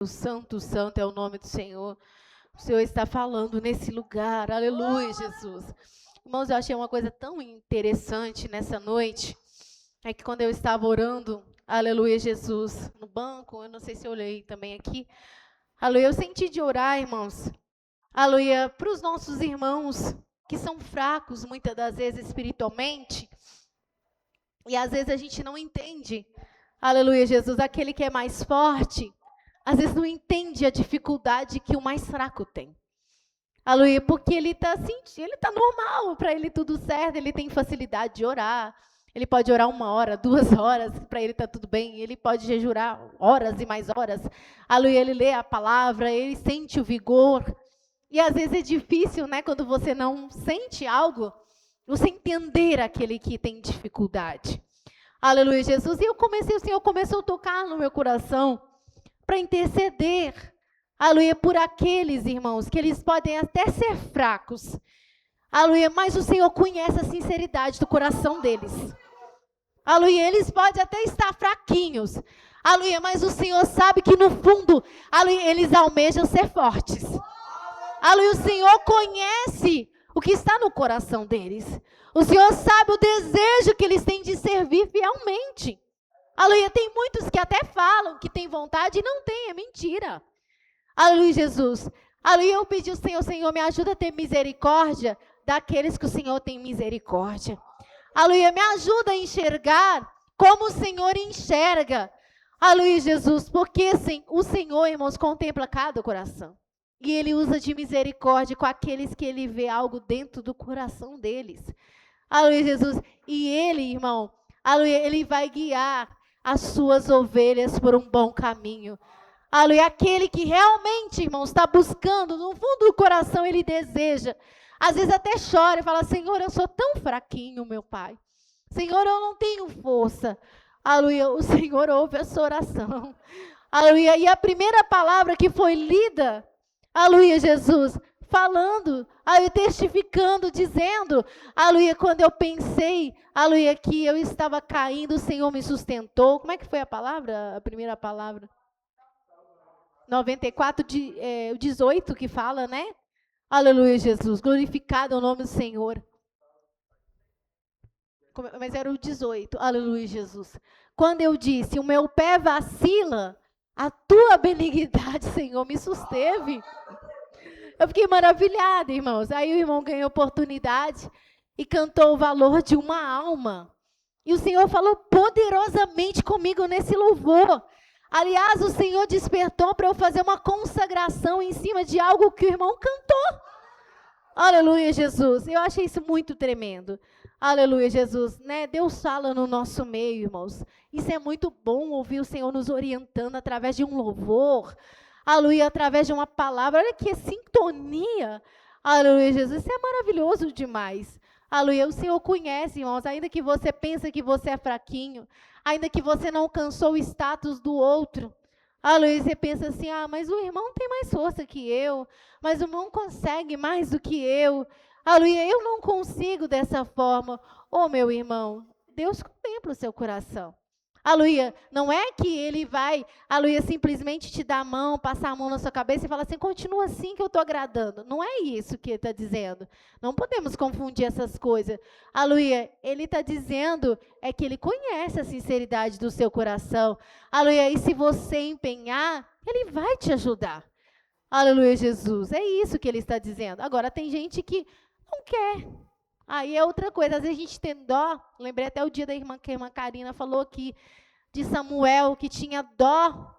Santo, santo é o nome do Senhor. O Senhor está falando nesse lugar. Aleluia, Jesus. Irmãos, eu achei uma coisa tão interessante nessa noite. É que quando eu estava orando, aleluia, Jesus, no banco, eu não sei se eu olhei também aqui. Aleluia, eu senti de orar, irmãos. Aleluia, para os nossos irmãos que são fracos, muitas das vezes espiritualmente. E às vezes a gente não entende. Aleluia, Jesus, aquele que é mais forte, às vezes não entende a dificuldade que o mais fraco tem. Aleluia, porque ele está sentindo, ele está normal, para ele tudo certo, ele tem facilidade de orar. Ele pode orar 1 hora, 2 horas, para ele está tudo bem. Ele pode jejuar horas e mais horas. Aleluia, ele lê a palavra, ele sente o vigor. E às vezes é difícil, né, quando você não sente algo, você entender aquele que tem dificuldade. Aleluia, Jesus. E o Senhor começou a tocar no meu coração para interceder, aleluia, por aqueles irmãos, que eles podem até ser fracos, aleluia, mas o Senhor conhece a sinceridade do coração deles, aleluia, eles podem até estar fraquinhos, aleluia, mas o Senhor sabe que no fundo, aleluia, eles almejam ser fortes, aleluia, o Senhor conhece o que está no coração deles, o Senhor sabe o desejo que eles têm de servir fielmente. Aleluia, tem muitos que até falam que tem vontade e não tem, é mentira. Aleluia, Jesus. Aleluia, eu pedi ao Senhor, Senhor, me ajuda a ter misericórdia daqueles que o Senhor tem misericórdia. Aleluia, me ajuda a enxergar como o Senhor enxerga. Aleluia, Jesus, porque sim, o Senhor, irmãos, contempla cada coração. E Ele usa de misericórdia com aqueles que Ele vê algo dentro do coração deles. Aleluia, Jesus. E Ele, irmão, aleluia, Ele vai guiar as suas ovelhas por um bom caminho. Aleluia, aquele que realmente, irmãos, está buscando, no fundo do coração ele deseja. Às vezes até chora e fala, Senhor, eu sou tão fraquinho, meu Pai. Senhor, eu não tenho força. Aleluia, o Senhor ouve a sua oração. Aleluia, e a primeira palavra que foi lida, aleluia, Jesus, falando, aleluia, testificando, dizendo, aleluia, quando eu pensei, aleluia, que eu estava caindo, o Senhor me sustentou. Como é que foi a palavra, a primeira palavra? 94, 18 que fala, né? Aleluia, Jesus, glorificado é o nome do Senhor. Mas era o 18, aleluia, Jesus. Quando eu disse, o meu pé vacila, a tua benignidade, Senhor, me susteve. Eu fiquei maravilhada, irmãos. Aí o irmão ganhou oportunidade e cantou o valor de uma alma. E o Senhor falou poderosamente comigo nesse louvor. Aliás, o Senhor despertou para eu fazer uma consagração em cima de algo que o irmão cantou. Aleluia, Jesus. Eu achei isso muito tremendo. Aleluia, Jesus. Né? Deus fala no nosso meio, irmãos. Isso é muito bom ouvir o Senhor nos orientando através de um louvor. Aleluia, através de uma palavra. Olha que sintonia. Aleluia, Jesus. Isso é maravilhoso demais. Aleluia, o Senhor conhece, irmãos. Ainda que você pense que você é fraquinho, ainda que você não alcançou o status do outro. Aleluia, você pensa assim, mas o irmão tem mais força que eu, mas o irmão consegue mais do que eu. Aleluia, eu não consigo dessa forma. Meu irmão, Deus contempla o seu coração. Aleluia, não é que ele vai, aleluia, simplesmente te dar a mão, passar a mão na sua cabeça e falar assim, continua assim que eu estou agradando. Não é isso que ele está dizendo. Não podemos confundir essas coisas. Aleluia, ele está dizendo é que ele conhece a sinceridade do seu coração. Aleluia, e se você empenhar, ele vai te ajudar. Aleluia, Jesus, é isso que ele está dizendo. Agora, tem gente que não quer. Aí é outra coisa, às vezes a gente tem dó, lembrei até o dia da irmã, que a irmã Karina falou aqui, de Samuel, que tinha dó,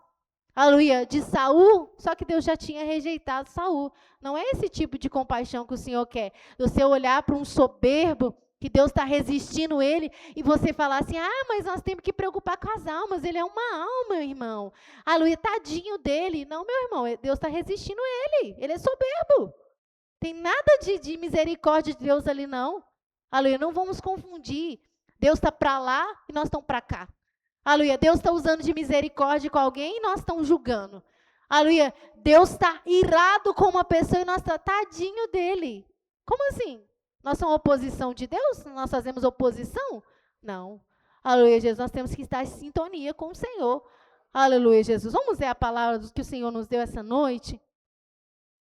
aleluia, de Saul, só que Deus já tinha rejeitado Saul. Não é esse tipo de compaixão que o Senhor quer, você olhar para um soberbo, que Deus está resistindo ele, e você falar assim, mas nós temos que preocupar com as almas, ele é uma alma, irmão. Aleluia, tadinho dele. Não, meu irmão, Deus está resistindo ele é soberbo. Tem nada de misericórdia de Deus ali, não. Aleluia, não vamos confundir. Deus está para lá e nós estamos para cá. Aleluia, Deus está usando de misericórdia com alguém e nós estamos julgando. Aleluia, Deus está irado com uma pessoa e nós estamos tadinho dele. Como assim? Nós somos oposição de Deus? Nós fazemos oposição? Não. Aleluia, Jesus, nós temos que estar em sintonia com o Senhor. Aleluia, Jesus. Vamos ler a palavra que o Senhor nos deu essa noite.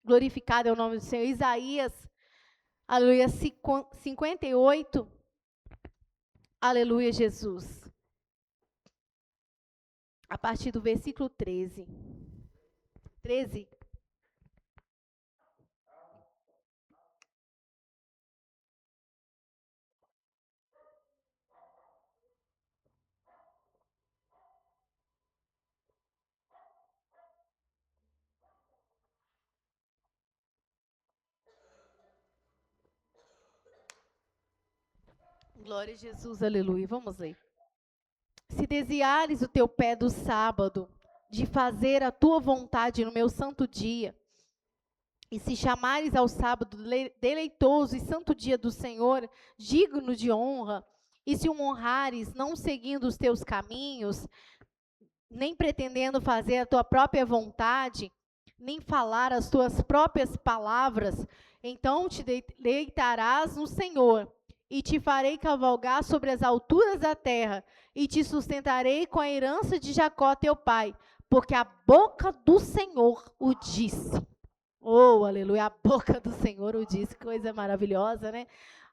Glorificado é o nome do Senhor. Isaías, aleluia, 58. Aleluia, Jesus. A partir do versículo 13. 13. Glória a Jesus, aleluia. Vamos ler. Se desviares o teu pé do sábado, de fazer a tua vontade no meu santo dia, e se chamares ao sábado deleitoso e santo dia do Senhor, digno de honra, e se o honrares, não seguindo os teus caminhos, nem pretendendo fazer a tua própria vontade, nem falar as tuas próprias palavras, então te deitarás no Senhor, e te farei cavalgar sobre as alturas da terra, e te sustentarei com a herança de Jacó teu pai, porque a boca do Senhor o disse. Oh, aleluia, a boca do Senhor o disse, coisa maravilhosa, né?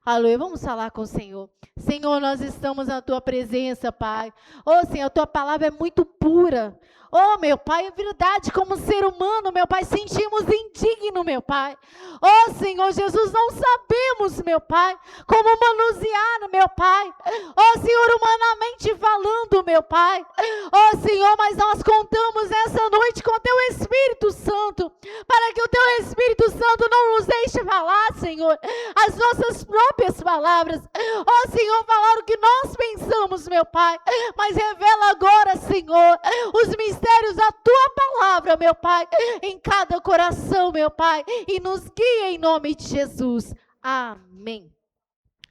Aleluia, vamos falar com o Senhor. Senhor, nós estamos na tua presença, Pai. Oh, Senhor, a tua palavra é muito pura. Oh, meu Pai, é verdade, como ser humano, meu Pai, sentimos indigno, meu Pai. Oh, Senhor Jesus, não sabemos, meu Pai, como manusear, meu Pai. Oh, Senhor, humanamente falando, meu Pai. Oh, Senhor, mas nós contamos essa noite com o teu Espírito Santo, para que o teu Espírito Santo não nos deixe falar, Senhor, as nossas próprias palavras. Oh, Senhor, falar o que nós pensamos, meu Pai, mas revela agora, Senhor, os mistérios da tua palavra, meu Pai, em cada coração, meu Pai, e nos guia em nome de Jesus. Amém.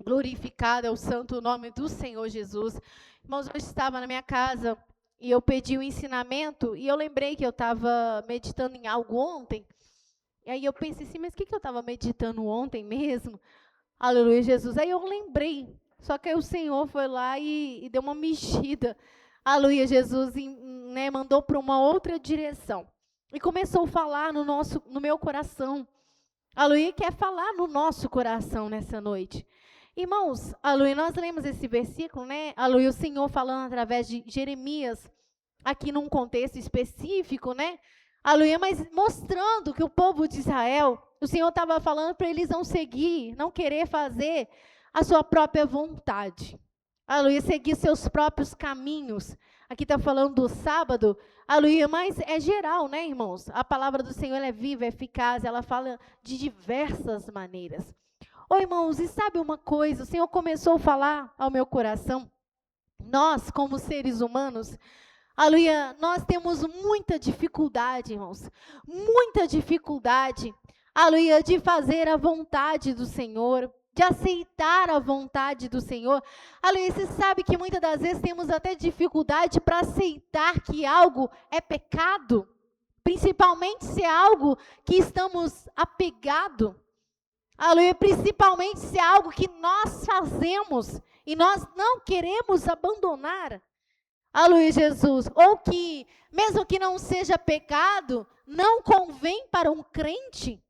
Glorificado é o santo nome do Senhor Jesus. Irmãos, eu estava na minha casa e eu pedi um ensinamento e eu lembrei que eu estava meditando em algo ontem. E aí eu pensei assim, mas o que eu estava meditando ontem mesmo? Aleluia, Jesus. Aí eu lembrei, só que aí o Senhor foi lá e deu uma mexida. Aleluia, Jesus, né, mandou para uma outra direção. E começou a falar no meu coração. Aleluia, quer falar no nosso coração nessa noite. Irmãos, aleluia, nós lemos esse versículo, né? Aleluia, o Senhor falando através de Jeremias, aqui num contexto específico, né? Aleluia, mas mostrando que o povo de Israel, o Senhor estava falando para eles não seguir, não querer fazer a sua própria vontade. Aleluia, seguir seus próprios caminhos. Aqui está falando do sábado, aleluia, mas é geral, né, irmãos? A palavra do Senhor é viva, é eficaz, ela fala de diversas maneiras. Ô, irmãos, e sabe uma coisa? O Senhor começou a falar ao meu coração. Nós, como seres humanos, aleluia, nós temos muita dificuldade, irmãos. Muita dificuldade, aleluia, de fazer a vontade do Senhor, de aceitar a vontade do Senhor. Aleluia, você sabe que muitas das vezes temos até dificuldade para aceitar que algo é pecado, principalmente se é algo que estamos apegados. Aleluia, principalmente se é algo que nós fazemos e nós não queremos abandonar. Aleluia, Jesus. Ou que, mesmo que não seja pecado, não convém para um crente.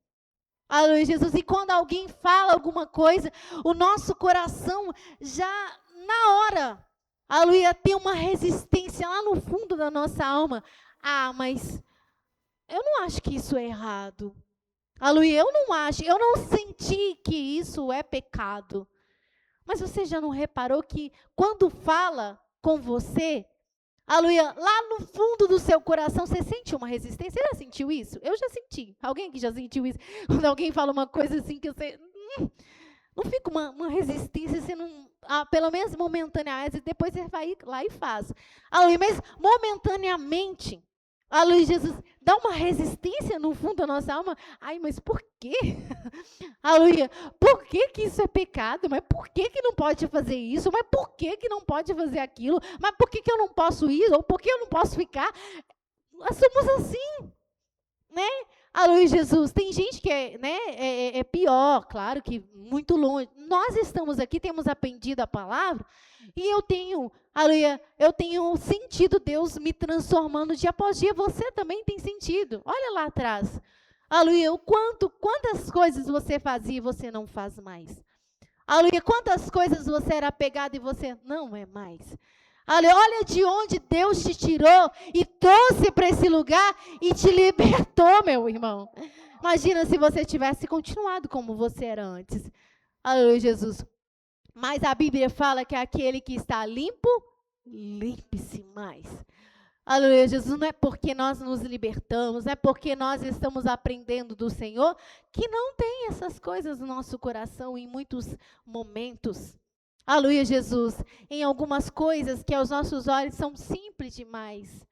Aleluia, Jesus. E quando alguém fala alguma coisa, o nosso coração já, na hora, aleluia, tem uma resistência lá no fundo da nossa alma. Ah, mas eu não acho que isso é errado. Aleluia, eu não acho, eu não senti que isso é pecado. Mas você já não reparou que quando fala com você, aleluia, lá no fundo do seu coração, você sente uma resistência? Você já sentiu isso? Eu já senti. Alguém aqui já sentiu isso? Quando alguém fala uma coisa assim que você... não fica uma resistência, você não... pelo menos momentaneamente, depois você vai lá e faz. Aleluia, mas momentaneamente... Aleluia, Jesus, dá uma resistência no fundo da nossa alma. Ai, mas por quê? Aleluia, por que que isso é pecado? Mas por que que não pode fazer isso? Mas por que que não pode fazer aquilo? Mas por que que eu não posso ir? Ou por que eu não posso ficar? Nós somos assim, né? Aleluia, Jesus, tem gente que é pior, claro que muito longe. Nós estamos aqui, temos aprendido a palavra, e eu tenho, Aleluia, eu tenho sentido Deus me transformando dia após dia. Você também tem sentido. Olha lá atrás. Aleluia, quantas coisas você fazia e você não faz mais. Aleluia, quantas coisas você era apegado e você não é mais. Aleluia, olha de onde Deus te tirou e trouxe para esse lugar e te libertou, meu irmão. Imagina se você tivesse continuado como você era antes. Aleluia, Jesus. Mas a Bíblia fala que aquele que está limpo, limpe-se mais. Aleluia, Jesus, não é porque nós nos libertamos, não é porque nós estamos aprendendo do Senhor, que não tem essas coisas no nosso coração em muitos momentos. Aleluia, Jesus, em algumas coisas que aos nossos olhos são simples demais.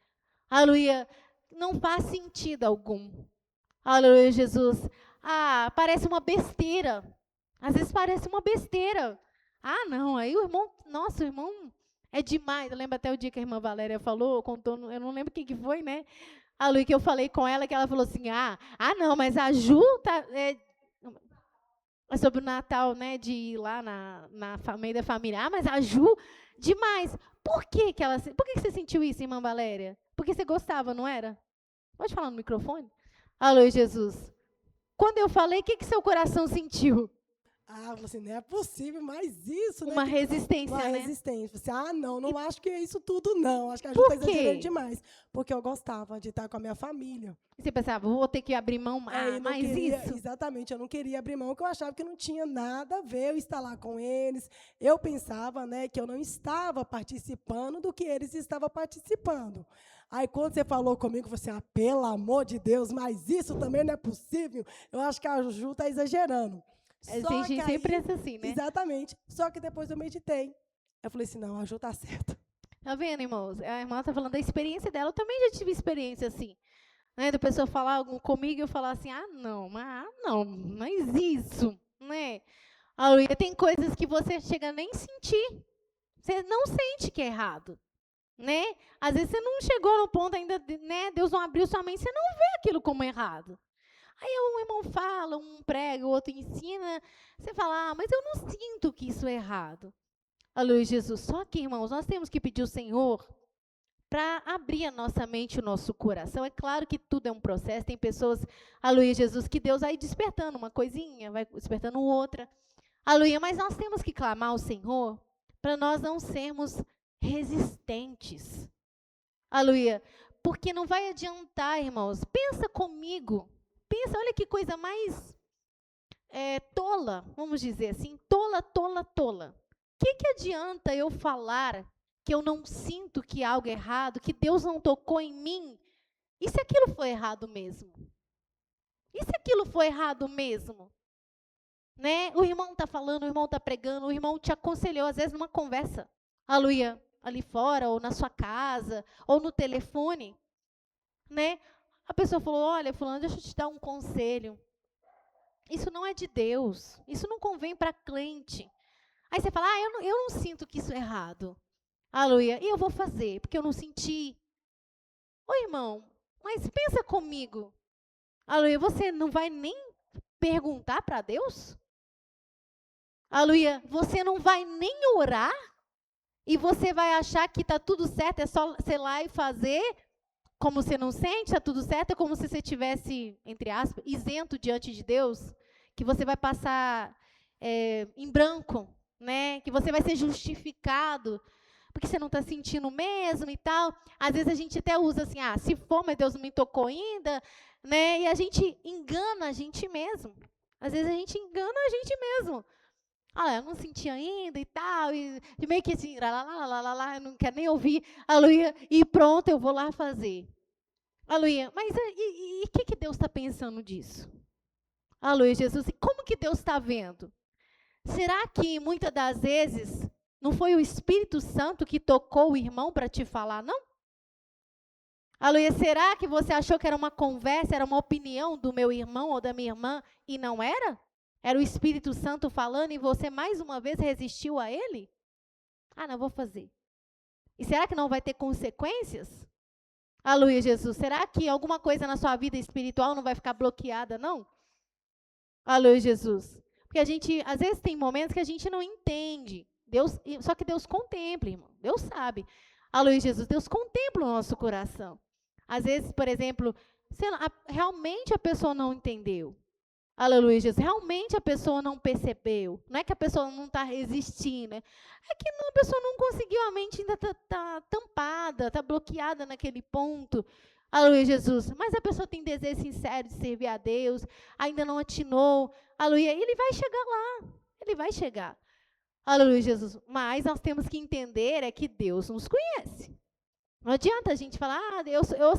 Aleluia, não faz sentido algum. Aleluia, Jesus. Parece uma besteira. Às vezes parece uma besteira. Não, aí o irmão, nossa, o irmão é demais. Eu lembro até o dia que a irmã Valéria falou, contou, eu não lembro quem que foi, né? Aleluia, que eu falei com ela, que ela falou assim, não, mas a Ju é sobre o Natal, né, de ir lá na meio da família. Mas a Ju, demais. Por que você sentiu isso, irmã Valéria? Porque você gostava, não era? Pode falar no microfone? Aleluia, Jesus. Quando eu falei, o que seu coração sentiu? Você não é possível, mas isso, né? Uma resistência, né? Uma resistência. Você, não acho que é isso tudo, não. Acho que a gente está exagerando demais. Porque eu gostava de estar com a minha família. E você pensava, vou ter que abrir mão mais isso? Exatamente, eu não queria abrir mão, porque eu achava que não tinha nada a ver eu estar lá com eles. Eu pensava, né, que eu não estava participando do que eles estavam participando. Aí, quando você falou comigo, você, pelo amor de Deus, mas isso também não é possível. Eu acho que a Ju está exagerando. A gente sempre pensa assim, né? Exatamente. Só que depois eu meditei. Eu falei assim, não, a Ju está certa. Tá vendo, irmãos? A irmã está falando da experiência dela. Eu também já tive experiência assim. Né? Da pessoa falar algo comigo e eu falar assim, não, mas isso, né? Aleluia. Tem coisas que você chega a nem sentir. Você não sente que é errado. Né? Às vezes você não chegou no ponto ainda, né? Deus não abriu sua mente, você não vê aquilo como errado. Aí um irmão fala, um prega, o outro ensina, você fala, mas eu não sinto que isso é errado. Aleluia, Jesus. Só que, irmãos, nós temos que pedir ao Senhor para abrir a nossa mente e o nosso coração. É claro que tudo é um processo, tem pessoas, aleluia, Jesus, que Deus vai despertando uma coisinha, vai despertando outra. Aleluia, mas nós temos que clamar ao Senhor para nós não sermos resistentes. Aleluia, porque não vai adiantar, irmãos. Pensa comigo. Pensa, olha que coisa mais tola, vamos dizer assim, tola. O que adianta eu falar que eu não sinto que algo é errado, que Deus não tocou em mim? E se aquilo foi errado mesmo? Né? O irmão está falando, o irmão está pregando, o irmão te aconselhou, às vezes, numa conversa. Aleluia, ali fora, ou na sua casa, ou no telefone. Né? A pessoa falou, olha, fulano, deixa eu te dar um conselho. Isso não é de Deus. Isso não convém para crente. Aí você fala, eu não sinto que isso é errado. Aleluia. E eu vou fazer, porque eu não senti. Ô, irmão, mas pensa comigo. Aleluia, você não vai nem perguntar para Deus? Aleluia, você não vai nem orar? E você vai achar que está tudo certo, é só você ir lá e fazer? Como você não sente, está tudo certo, é como se você estivesse, entre aspas, isento diante de Deus, que você vai passar em branco, né? Que você vai ser justificado, porque você não está sentindo mesmo e tal. Às vezes a gente até usa assim, se for, mas Deus não me tocou ainda, né? E a gente engana a gente mesmo. Às vezes a gente engana a gente mesmo. Eu não senti ainda e tal, e meio que assim, eu não quero nem ouvir, aleluia, e pronto, eu vou lá fazer. Aleluia, mas e o que Deus está pensando disso? Aleluia, Jesus, e como que Deus está vendo? Será que muitas das vezes não foi o Espírito Santo que tocou o irmão para te falar, não? Aleluia, será que você achou que era uma conversa, era uma opinião do meu irmão ou da minha irmã e não era? Era o Espírito Santo falando e você mais uma vez resistiu a ele? Não vou fazer. E será que não vai ter consequências? Aleluia, Jesus. Será que alguma coisa na sua vida espiritual não vai ficar bloqueada, não? Aleluia, Jesus. Porque a gente, às vezes, tem momentos que a gente não entende. Só que Deus contempla, irmão. Deus sabe. Aleluia, Jesus. Deus contempla o nosso coração. Às vezes, por exemplo, sei lá, realmente a pessoa não entendeu. Aleluia, Jesus. Realmente a pessoa não percebeu. Não é que a pessoa não está resistindo. É que a pessoa não conseguiu, a mente ainda está tampada, está bloqueada naquele ponto. Aleluia, Jesus. Mas a pessoa tem desejo sincero de servir a Deus, ainda não atinou. Aleluia. Ele vai chegar lá. Ele vai chegar. Aleluia, Jesus. Mas nós temos que entender é que Deus nos conhece. Não adianta a gente falar,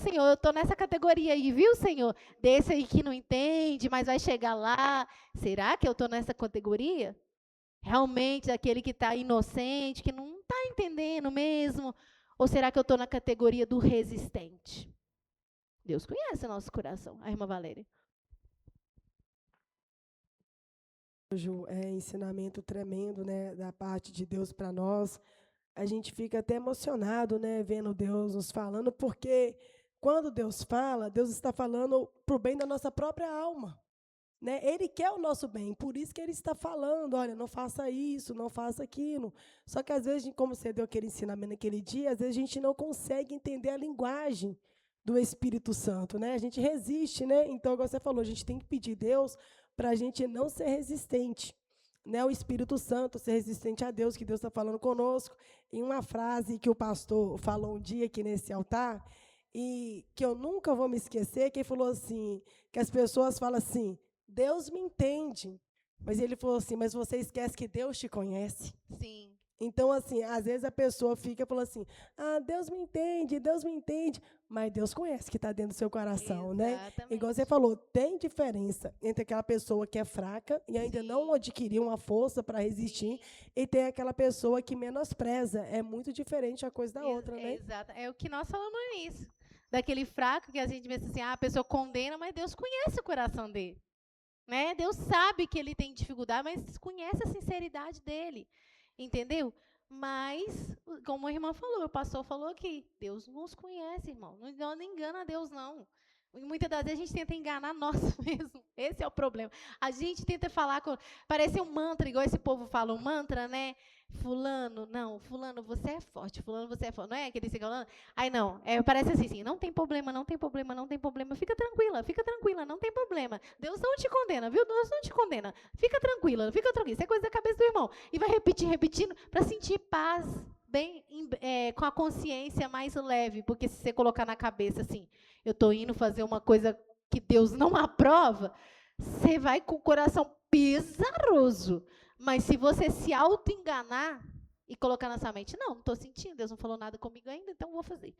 Senhor, eu estou nessa categoria aí, viu, Senhor? Desse aí que não entende, mas vai chegar lá. Será que eu estou nessa categoria? Realmente, daquele que está inocente, que não está entendendo mesmo? Ou será que eu estou na categoria do resistente? Deus conhece o nosso coração. A irmã Valéria. Ju, ensinamento tremendo, né, da parte de Deus para nós. A gente fica até emocionado, né, vendo Deus nos falando, porque quando Deus fala, Deus está falando para o bem da nossa própria alma. Né? Ele quer o nosso bem, por isso que ele está falando, olha, não faça isso, não faça aquilo. Só que às vezes, como você deu aquele ensinamento naquele dia, às vezes a gente não consegue entender a linguagem do Espírito Santo, né? A gente resiste, né? Então, como você falou, a gente tem que pedir a Deus para a gente não ser resistente, né? O Espírito Santo ser resistente a Deus, que Deus está falando conosco. Em uma frase que o pastor falou um dia aqui nesse altar, e que eu nunca vou me esquecer, que ele falou assim, que as pessoas falam assim, Deus me entende. Mas ele falou assim, mas você esquece que Deus te conhece. Sim. Então, assim, às vezes a pessoa fica falando assim, Deus me entende, mas Deus conhece que está dentro do seu coração, né? Igual você falou, tem diferença entre aquela pessoa que é fraca e ainda não adquiriu uma força para resistir, e tem aquela pessoa que menospreza. É muito diferente a coisa da outra, né? Exato. É o que nós falamos no início. Daquele fraco que a gente pensa assim, a pessoa condena, mas Deus conhece o coração dele. Né? Deus sabe que ele tem dificuldade, mas conhece a sinceridade dele. Entendeu? Mas, como a irmã falou, o pastor falou aqui, Deus nos conhece, irmão. Não engana Deus, não. E muitas das vezes a gente tenta enganar nós mesmos. Esse é o problema. A gente tenta falar, parece um mantra, igual esse povo fala, um mantra, né? Fulano, você é forte, fulano, você é forte. Não é aquele que falando? Aí não, parece assim, não tem problema, não tem problema, não tem problema. Fica tranquila, não tem problema. Deus não te condena, viu? Deus não te condena. Fica tranquila. Isso é coisa da cabeça do irmão. E vai repetindo, para sentir paz, bem, com a consciência mais leve. Porque se você colocar na cabeça assim, eu estou indo fazer uma coisa que Deus não aprova, você vai com o coração pesaroso. Mas se você se auto-enganar e colocar na sua mente, não estou sentindo, Deus não falou nada comigo ainda, então vou fazer.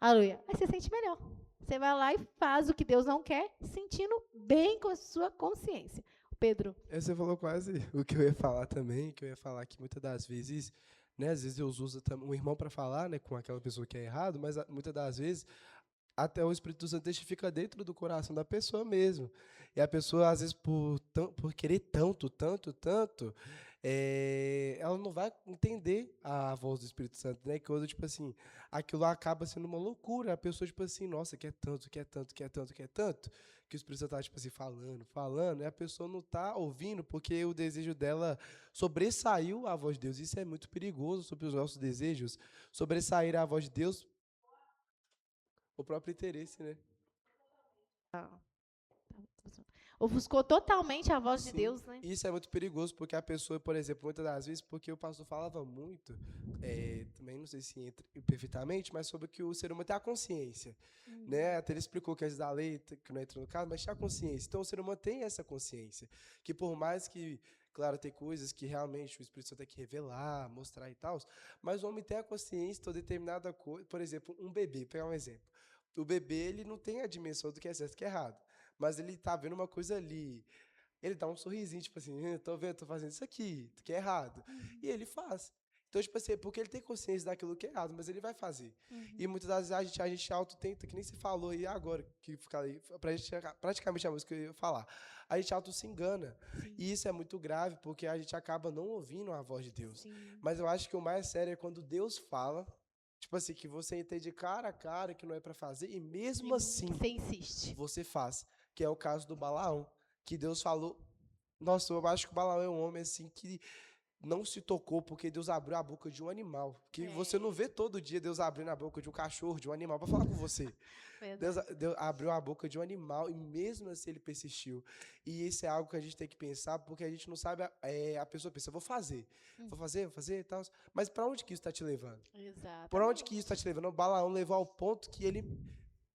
Aleluia. Aí você sente melhor. Você vai lá e faz o que Deus não quer, sentindo bem com a sua consciência. Pedro. Você falou quase o que eu ia falar também, que eu ia falar que muitas das vezes, né, às vezes Deus usa um irmão para falar, né, com aquela pessoa que é errado, mas muitas das vezes até o Espírito Santo fica dentro do coração da pessoa mesmo. E a pessoa, às vezes, por querer tanto, ela não vai entender a voz do Espírito Santo, né? Quando, tipo assim, aquilo acaba sendo uma loucura. A pessoa, tipo assim, nossa, quer tanto, que o Espírito Santo tá, tipo assim, falando, e a pessoa não tá ouvindo porque o desejo dela sobressaiu a voz de Deus. Isso é muito perigoso sobre os nossos desejos, sobressair a voz de Deus, o próprio interesse, né? Ofuscou totalmente a voz de Deus, né? Isso é muito perigoso, porque a pessoa, por exemplo, muitas das vezes, porque o pastor falava muito, também não sei se entra perfeitamente, mas sobre que o ser humano tem a consciência, né? Até ele explicou que antes da lei, que não entra no caso, mas tem a consciência. Então, o ser humano tem essa consciência, que por mais que, claro, tem coisas que realmente o Espírito Santo tem que revelar, mostrar e tal, mas o homem tem a consciência de determinada coisa. Por exemplo, um bebê, pegar um exemplo. O bebê, ele não tem a dimensão do que é certo e do que é errado, mas ele tá vendo uma coisa ali. Ele dá um sorrisinho, tipo assim, tô vendo, tô fazendo isso aqui, que é errado. E ele faz. Então, tipo assim, porque ele tem consciência daquilo que é errado, mas ele vai fazer. E muitas das vezes a gente auto-tenta, que nem você falou aí agora, que fica aí, pra gente, praticamente a música que eu ia falar. A gente auto-se engana. E isso é muito grave, porque a gente acaba não ouvindo a voz de Deus. Mas eu acho que o mais sério é quando Deus fala, tipo assim, que você entende cara a cara que não é pra fazer, e mesmo assim, você insiste. Você faz. Que é o caso do Balaão, que Deus falou. Nossa, eu acho que o Balaão é um homem assim que não se tocou porque Deus abriu a boca de um animal. Que você não vê todo dia Deus abrindo a boca de um cachorro, de um animal, para falar com você. Deus abriu a boca de um animal e mesmo assim ele persistiu. E isso é algo que a gente tem que pensar, porque a gente não sabe, a pessoa pensa, vou fazer e tal. Mas para onde que isso está te levando? Exatamente. Para onde que isso está te levando? O Balaão levou ao ponto que ele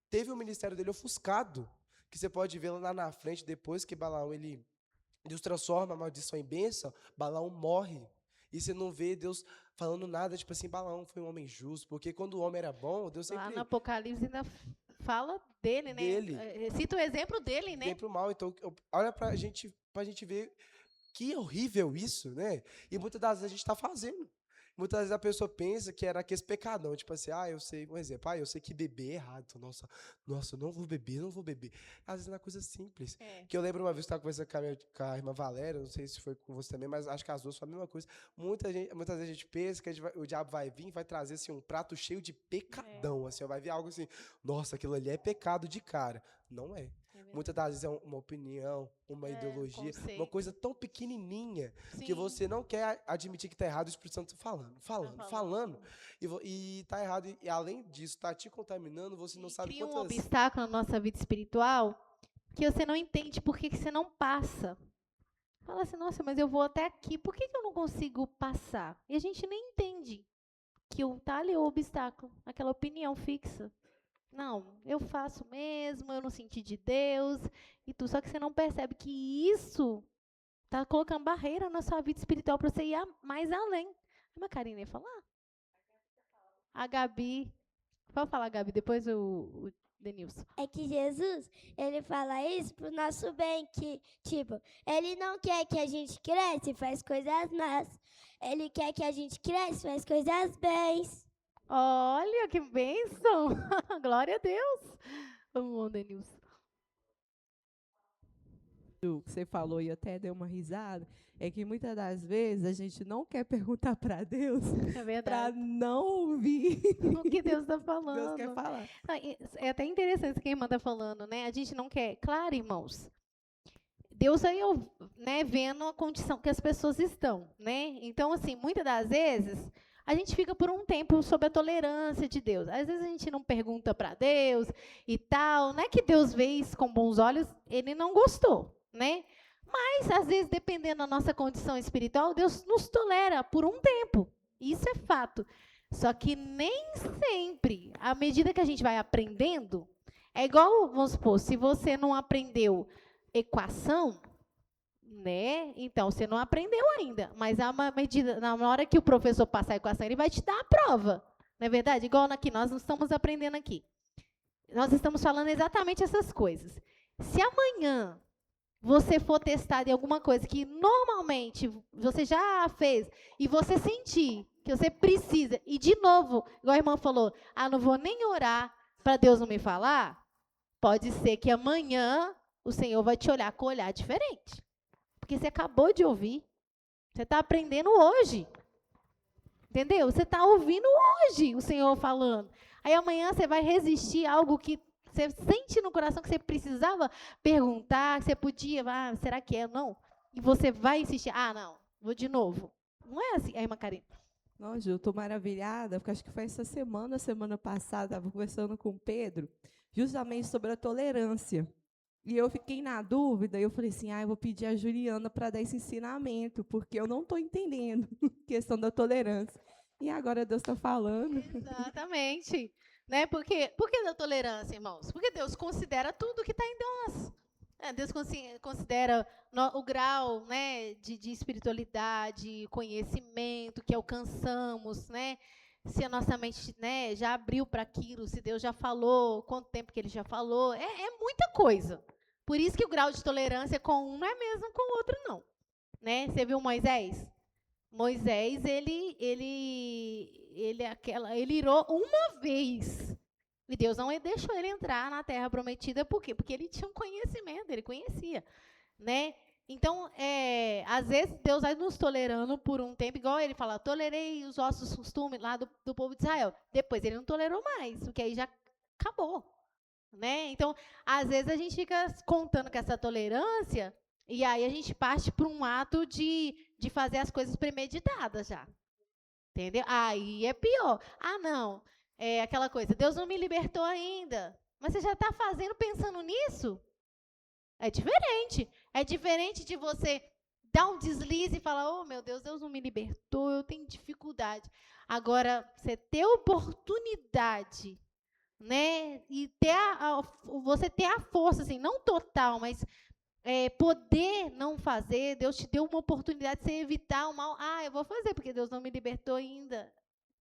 teve o ministério dele ofuscado. Que você pode ver lá na frente, depois que Balaão, Deus transforma a maldição em bênção, Balaão morre. E você não vê Deus falando nada, tipo assim, Balaão foi um homem justo, porque quando o homem era bom, Deus sempre... Lá no Apocalipse ainda fala dele, né? Dele. Cita o exemplo dele, né? Exemplo mal. Então, olha pra gente ver que horrível isso, né? E muitas das vezes a gente está fazendo. Muitas vezes a pessoa pensa que era aquele pecadão, tipo assim, eu sei, um exemplo, eu sei que beber é errado, então, nossa, eu não vou beber. Às vezes é uma coisa simples. Que eu lembro uma vez que eu estava conversando com a irmã Valéria, não sei se foi com você também, mas acho que as duas foi a mesma coisa. Muitas vezes a gente pensa que o diabo vai vir e vai trazer assim, um prato cheio de pecadão, assim, vai vir algo assim, nossa, aquilo ali é pecado de cara. Não é. Muitas das vezes é uma opinião, uma ideologia, uma coisa tão pequenininha que você não quer admitir que está errado, o Espírito Santo falando, e está errado, e além disso, está te contaminando, você não sabe quantas... Cria um obstáculo na nossa vida espiritual que você não entende por que você não passa. Fala assim, nossa, mas eu vou até aqui, por que eu não consigo passar? E a gente nem entende que tá ali o obstáculo, aquela opinião fixa. Não, eu faço mesmo, eu não senti de Deus, e tu, só que você não percebe que isso tá colocando barreira na sua vida espiritual para você ir mais além. A minha Karine ia falar? A Gabi, pode falar, Gabi, depois o Denilson. É que Jesus, ele fala isso pro nosso bem, que, tipo, ele não quer que a gente cresça e faz coisas más, ele quer que a gente cresça e faz coisas bens. Olha, que bênção! Glória a Deus! Vamos, Denilson. O que você falou e até deu uma risada, é que muitas das vezes a gente não quer perguntar para Deus para não ouvir o que Deus está falando. Deus quer falar. É até interessante o que a irmã está falando, né? A gente não quer. Claro, irmãos. Deus aí, né, vendo a condição que as pessoas estão, né? Então, assim, muitas das vezes a gente fica por um tempo sob a tolerância de Deus. Às vezes a gente não pergunta para Deus e tal. Não é que Deus vê isso com bons olhos, ele não gostou, né? Mas, às vezes, dependendo da nossa condição espiritual, Deus nos tolera por um tempo. Isso é fato. Só que nem sempre, à medida que a gente vai aprendendo, é igual, vamos supor, se você não aprendeu equação, né? Então, você não aprendeu ainda, mas na hora que o professor passar a equação, ele vai te dar a prova. Não é verdade? Igual aqui, nós não estamos aprendendo aqui. Nós estamos falando exatamente essas coisas. Se amanhã você for testado em alguma coisa que normalmente você já fez e você sentir que você precisa, e de novo, igual a irmã falou, não vou nem orar para Deus não me falar, pode ser que amanhã o Senhor vai te olhar com um olhar diferente. Porque você acabou de ouvir. Você está aprendendo hoje. Entendeu? Você está ouvindo hoje o Senhor falando. Aí amanhã você vai resistir a algo que você sente no coração que você precisava perguntar, que você podia, será que é? Não. E você vai insistir. Não, vou de novo. Não é assim, irmã Karine? Não, Ju, eu estou maravilhada, porque acho que foi essa semana passada, estava conversando com o Pedro, justamente sobre a tolerância. E eu fiquei na dúvida, e eu falei assim, eu vou pedir a Juliana para dar esse ensinamento, porque eu não estou entendendo a questão da tolerância. E agora Deus está falando. Exatamente. Né? Por que da tolerância, irmãos? Porque Deus considera tudo que está em nós. Deus considera o grau, né, de espiritualidade, conhecimento que alcançamos, né? Se a nossa mente, né, já abriu para aquilo, se Deus já falou, quanto tempo que ele já falou, é muita coisa. Por isso que o grau de tolerância com um não é mesmo com o outro, não. Né? Você viu Moisés? Moisés, ele irou uma vez. E Deus não deixou ele entrar na terra prometida, por quê? Porque ele tinha um conhecimento, ele conhecia. Né? Então, às vezes, Deus vai nos tolerando por um tempo, igual ele fala, tolerei os vossos costumes lá do povo de Israel. Depois ele não tolerou mais, porque aí já acabou. Né? Então, às vezes, a gente fica contando com essa tolerância E aí a gente parte para um ato de fazer as coisas premeditadas já. Entendeu? Aí é pior. Ah, não. É aquela coisa, Deus não me libertou ainda. Mas você já está fazendo pensando nisso? É diferente. É diferente de você dar um deslize e falar, oh, meu Deus, Deus não me libertou, eu tenho dificuldade. Agora, você ter oportunidade, né? E ter você ter a força, assim, não total, mas poder não fazer, Deus te deu uma oportunidade de você evitar o mal. Ah, eu vou fazer, porque Deus não me libertou ainda.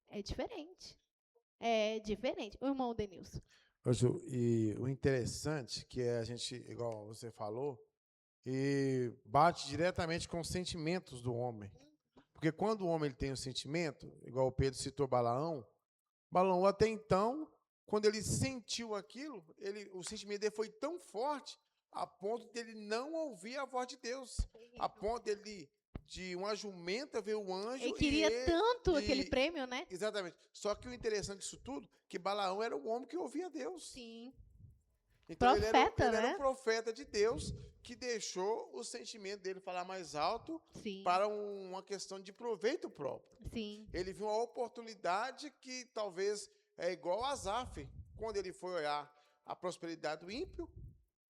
É diferente. É diferente. O irmão Denilson. Ô, Ju, e o interessante que é a gente, igual você falou, e bate diretamente com os sentimentos do homem. Porque quando o homem ele tem o sentimento, igual o Pedro citou Balaão até então, quando ele sentiu aquilo, o sentimento dele foi tão forte a ponto dele não ouvir a voz de Deus, a ponto dele de uma jumenta ver o anjo. Ele queria tanto aquele prêmio, né? Exatamente. Só que o interessante disso tudo, que Balaão era um homem que ouvia Deus. Sim. Então Profeta, ele né? era um profeta de Deus que deixou o sentimento dele falar mais alto. Sim. Para uma questão de proveito próprio. Sim. Ele viu uma oportunidade que talvez é igual a Asaf, quando ele foi olhar a prosperidade do ímpio,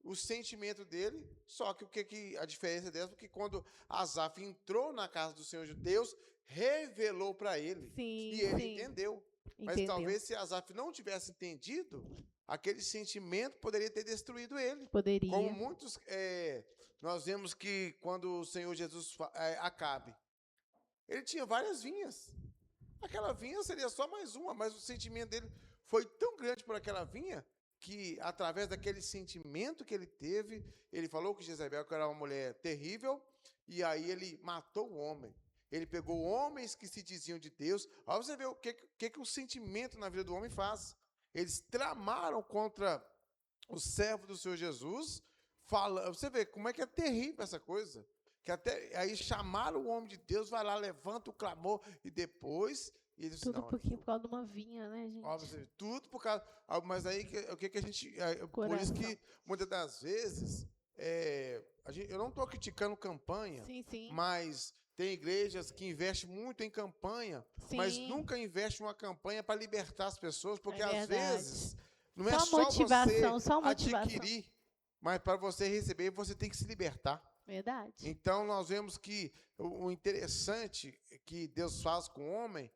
o sentimento dele, só que a diferença dessa, porque quando Asaf entrou na casa do Senhor de Deus, revelou para ele. Sim, e ele sim. entendeu. Mas talvez se Asaf não tivesse entendido, aquele sentimento poderia ter destruído ele. Poderia. Como muitos, nós vemos que quando o Senhor Jesus, Acabe, ele tinha várias vinhas. Aquela vinha seria só mais uma, mas o sentimento dele foi tão grande por aquela vinha, que através daquele sentimento que ele teve, ele falou que Jezabel era uma mulher terrível, e aí ele matou o homem. Ele pegou homens que se diziam de Deus. Olha você ver o que o sentimento na vida do homem faz. Eles tramaram contra o servo do Senhor Jesus, você vê como é que é terrível essa coisa. Que até aí chamaram o homem de Deus, vai lá, levanta o clamor, e depois... E ele disse, tudo por causa de uma vinha, né, gente? Ó, você vê, tudo por causa... Mas aí, o que a gente... por isso que, muitas das vezes, eu não estou criticando campanha, sim, sim. Mas tem igrejas que investem muito em campanha, sim. mas nunca investem uma campanha para libertar as pessoas, porque às verdade. vezes não é só motivação, você adquirir, mas para você receber, você tem que se libertar. Verdade. Então, nós vemos que o interessante que Deus faz com o homem,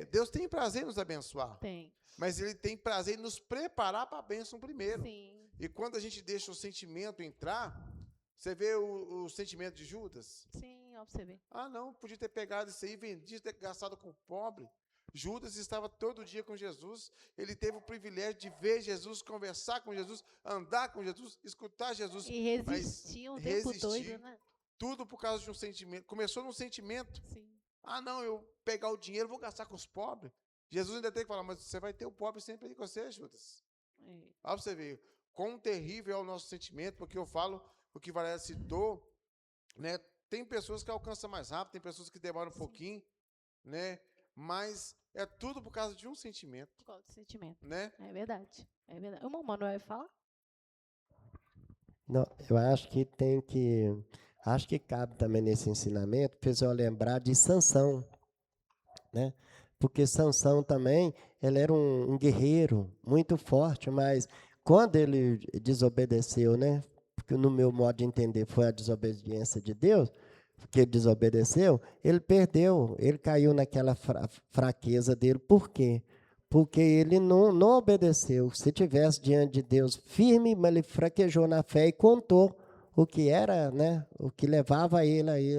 Deus tem prazer em nos abençoar. Tem. Mas Ele tem prazer em nos preparar para a bênção primeiro. Sim. E quando a gente deixa o sentimento entrar, você vê o sentimento de Judas? Sim, ó, você vê. Ah, não, podia ter pegado isso aí, vendido, ter gastado com o pobre. Judas estava todo dia com Jesus, ele teve o privilégio de ver Jesus, conversar com Jesus, andar com Jesus, escutar Jesus. E resistir um tempo todo, né? Tudo por causa de um sentimento. Começou num sentimento. Sim. Ah, não, eu pegar o dinheiro, vou gastar com os pobres. Jesus ainda tem que falar, mas você vai ter o pobre sempre aí com você, Judas. Olha pra você ver, quão terrível é o nosso sentimento, porque eu falo, o que Valéria citou, né? Tem pessoas que alcançam mais rápido, tem pessoas que demoram um pouquinho, né? Mas é tudo por causa de um sentimento. Por causa do sentimento. Né? É verdade. É verdade. O Manuel vai falar? Não, eu acho que acho que cabe também nesse ensinamento, fez eu lembrar de Sansão, né? Porque Sansão também, ele era um guerreiro muito forte, mas quando ele desobedeceu, né? Porque no meu modo de entender foi a desobediência de Deus, porque ele desobedeceu, ele perdeu, ele caiu naquela fraqueza dele. Por quê? Porque ele não obedeceu. Se tivesse diante de Deus firme, mas ele fraquejou na fé e contou o que era, né? O que levava ele aí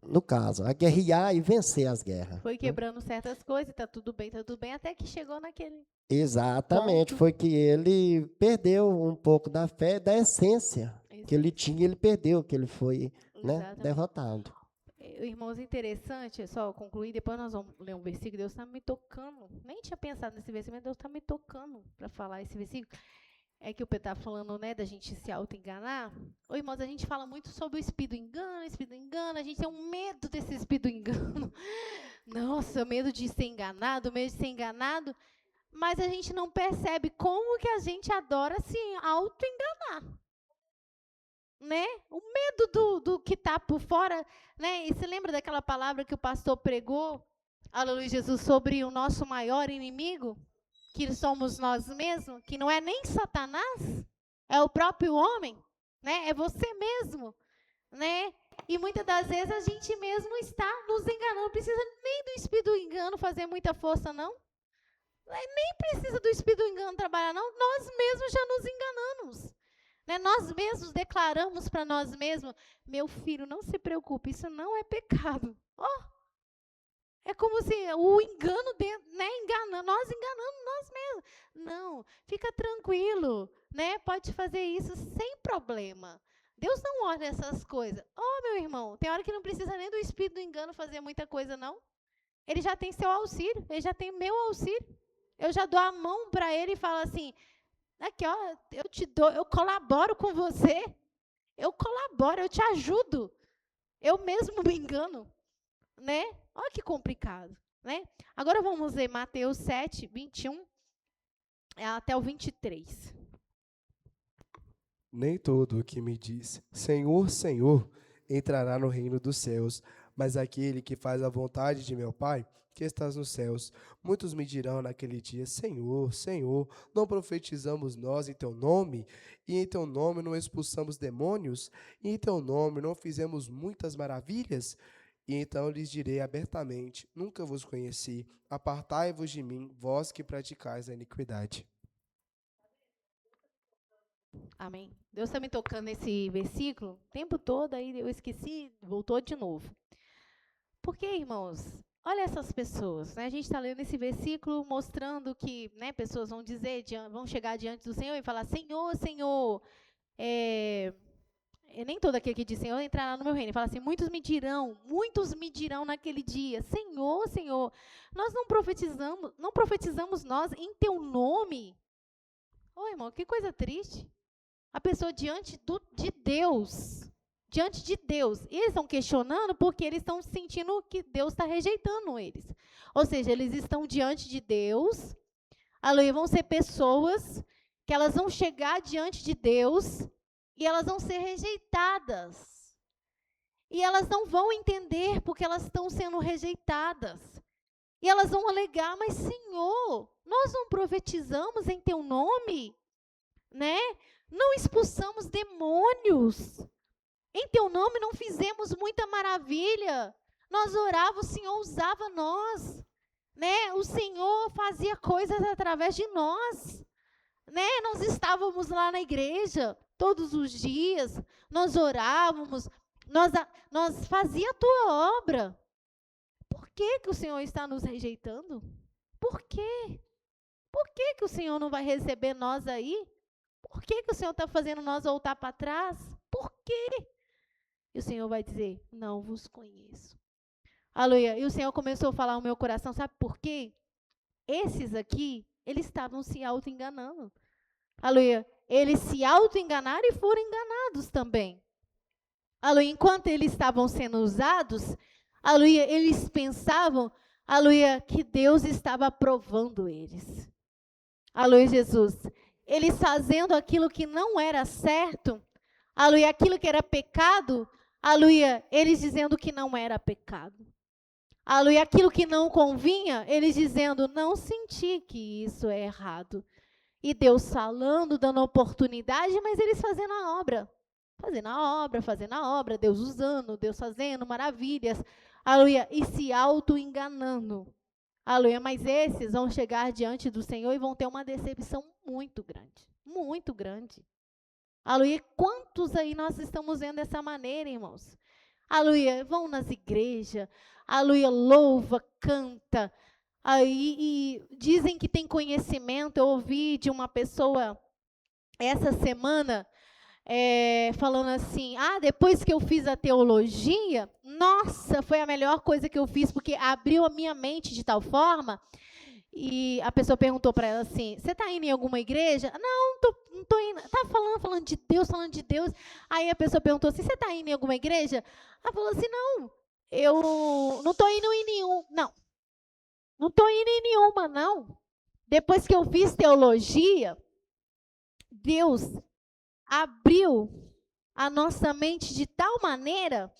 no caso, a guerrear e vencer as guerras. Foi quebrando certas coisas, tá tudo bem, até que chegou naquele... Exatamente, foi que ele perdeu um pouco da fé, da essência que ele tinha, ele perdeu, que ele foi, né, derrotado. Irmãos, interessante, só concluir, depois nós vamos ler um versículo, Deus está me tocando, nem tinha pensado nesse versículo, mas Deus está me tocando para falar esse versículo. É que o Pedro está falando, né, da gente se auto-enganar. Ô, irmãos, a gente fala muito sobre o espírito engano, a gente tem um medo desse espírito engano. Nossa, medo de ser enganado, mas a gente não percebe como que a gente adora se auto-enganar. né? O medo do que está por fora, né? E se lembra daquela palavra que o pastor pregou, aleluia, Jesus, sobre o nosso maior inimigo, que somos nós mesmos, que não é nem Satanás, é o próprio homem, né? É você mesmo, né? E muitas das vezes a gente mesmo está nos enganando. Não precisa nem do espírito do engano fazer muita força, não. Nem precisa do espírito do engano trabalhar, não. Nós mesmos já nos enganamos. Né? Nós mesmos declaramos para nós mesmos, meu filho, não se preocupe, isso não é pecado. É como se o engano, né, nós enganamos nós mesmos. Não, fica tranquilo, né? Pode fazer isso sem problema. Deus não olha essas coisas. Meu irmão, tem hora que não precisa nem do espírito do engano fazer muita coisa, não. Ele já tem seu auxílio, ele já tem meu auxílio. Eu já dou a mão para ele e falo assim, aqui, ó, eu te dou, eu colaboro com você. Eu colaboro, eu te ajudo. Eu mesmo me engano, né? Olha que complicado, né? Agora vamos ler Mateus 7, 21 até o 23. Nem todo o que me diz, Senhor, Senhor, entrará no reino dos céus, mas aquele que faz a vontade de meu Pai, que estás nos céus. Muitos me dirão naquele dia, Senhor, Senhor, não profetizamos nós em teu nome? E em teu nome não expulsamos demônios? E em teu nome não fizemos muitas maravilhas? E então lhes direi abertamente, nunca vos conheci, apartai-vos de mim, vós que praticais a iniquidade. Amém. Deus está me tocando nesse versículo o tempo todo, aí eu esqueci, voltou de novo. Porque, irmãos, olha essas pessoas, né? A gente está lendo esse versículo mostrando que, né, pessoas vão dizer, vão chegar diante do Senhor e falar, Senhor, Senhor, nem todo aquele que diz Senhor entrará no meu reino. Ele fala assim, muitos me dirão naquele dia, Senhor, Senhor, nós não profetizamos nós em teu nome. Irmão, que coisa triste. A pessoa diante de Deus, eles estão questionando porque eles estão sentindo que Deus está rejeitando eles. Ou seja, eles estão diante de Deus, aleluia, vão ser pessoas que elas vão chegar diante de Deus e elas vão ser rejeitadas. E elas não vão entender porque elas estão sendo rejeitadas. E elas vão alegar, mas Senhor, nós não profetizamos em teu nome, né? Não expulsamos demônios. Em teu nome não fizemos muita maravilha. Nós orávamos, o Senhor usava nós, né? O Senhor fazia coisas através de nós, né? Nós estávamos lá na igreja todos os dias, nós orávamos, nós fazíamos a tua obra. Por que o Senhor está nos rejeitando? Por quê? Por que o Senhor não vai receber nós aí? Por que o Senhor está fazendo nós voltar para trás? Por quê? E o Senhor vai dizer, não vos conheço. Aleluia. E o Senhor começou a falar no meu coração, sabe por quê? Esses aqui, eles estavam se auto-enganando. Aleluia. Eles se auto-enganaram e foram enganados também. Aleluia. Enquanto eles estavam sendo usados, aleluia, eles pensavam, aleluia, que Deus estava aprovando eles. Aleluia, Jesus. Eles fazendo aquilo que não era certo, aleluia, aquilo que era pecado, aleluia, eles dizendo que não era pecado. Aleluia, aquilo que não convinha, eles dizendo, não senti que isso é errado. E Deus falando, dando oportunidade, mas eles fazendo a obra. Fazendo a obra, Deus usando, Deus fazendo maravilhas, aleluia, e se auto-enganando. Aleluia, mas esses vão chegar diante do Senhor e vão ter uma decepção muito grande, muito grande. Aleluia, quantos aí nós estamos vendo dessa maneira, irmãos? Aleluia, vão nas igrejas, aleluia, louva, canta, aí e dizem que tem conhecimento. Eu ouvi de uma pessoa essa semana, falando assim, depois que eu fiz a teologia, nossa, foi a melhor coisa que eu fiz, porque abriu a minha mente de tal forma. E a pessoa perguntou para ela assim, você está indo em alguma igreja? Não estou indo. Estava falando de Deus. Aí a pessoa perguntou assim, você está indo em alguma igreja? Ela falou assim, não, eu não estou indo em nenhum. Não estou indo em nenhuma, não. Depois que eu fiz teologia, Deus abriu a nossa mente de tal maneira,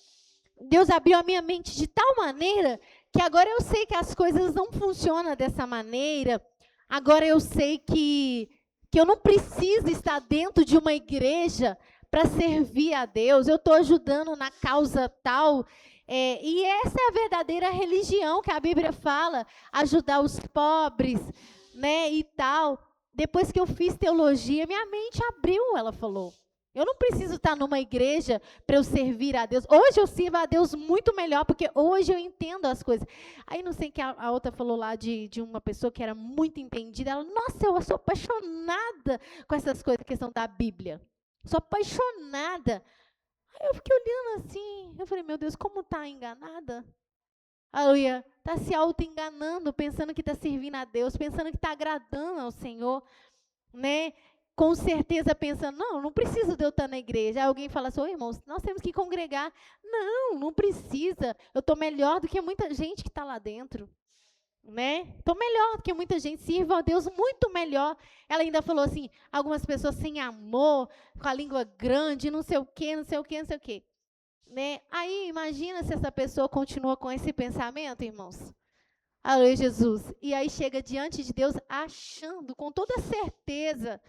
Deus abriu a minha mente de tal maneira, que agora eu sei que as coisas não funcionam dessa maneira. Agora eu sei que eu não preciso estar dentro de uma igreja para servir a Deus. Eu estou ajudando na causa tal. E essa é a verdadeira religião que a Bíblia fala, ajudar os pobres, né, e tal. Depois que eu fiz teologia, minha mente abriu, ela falou. Eu não preciso estar numa igreja para eu servir a Deus. Hoje eu sirvo a Deus muito melhor, porque hoje eu entendo as coisas. Aí não sei o que a outra falou lá de uma pessoa que era muito entendida. Ela, nossa, eu sou apaixonada com essas coisas, questão da Bíblia. Sou apaixonada. Aí eu fiquei olhando assim, eu falei, meu Deus, como está enganada? Aleluia, está se auto-enganando, pensando que está servindo a Deus, pensando que está agradando ao Senhor, né? Com certeza pensando, não precisa de eu estar na igreja. Aí alguém fala assim, irmãos, nós temos que congregar. Não precisa. Eu estou melhor do que muita gente que está lá dentro. Né? Estou melhor do que muita gente, sirvo a Deus muito melhor. Ela ainda falou assim, algumas pessoas sem amor, com a língua grande, não sei o quê. Né? Aí, imagina se essa pessoa continua com esse pensamento, irmãos. Aleluia, Jesus. E aí chega diante de Deus achando, com toda certeza,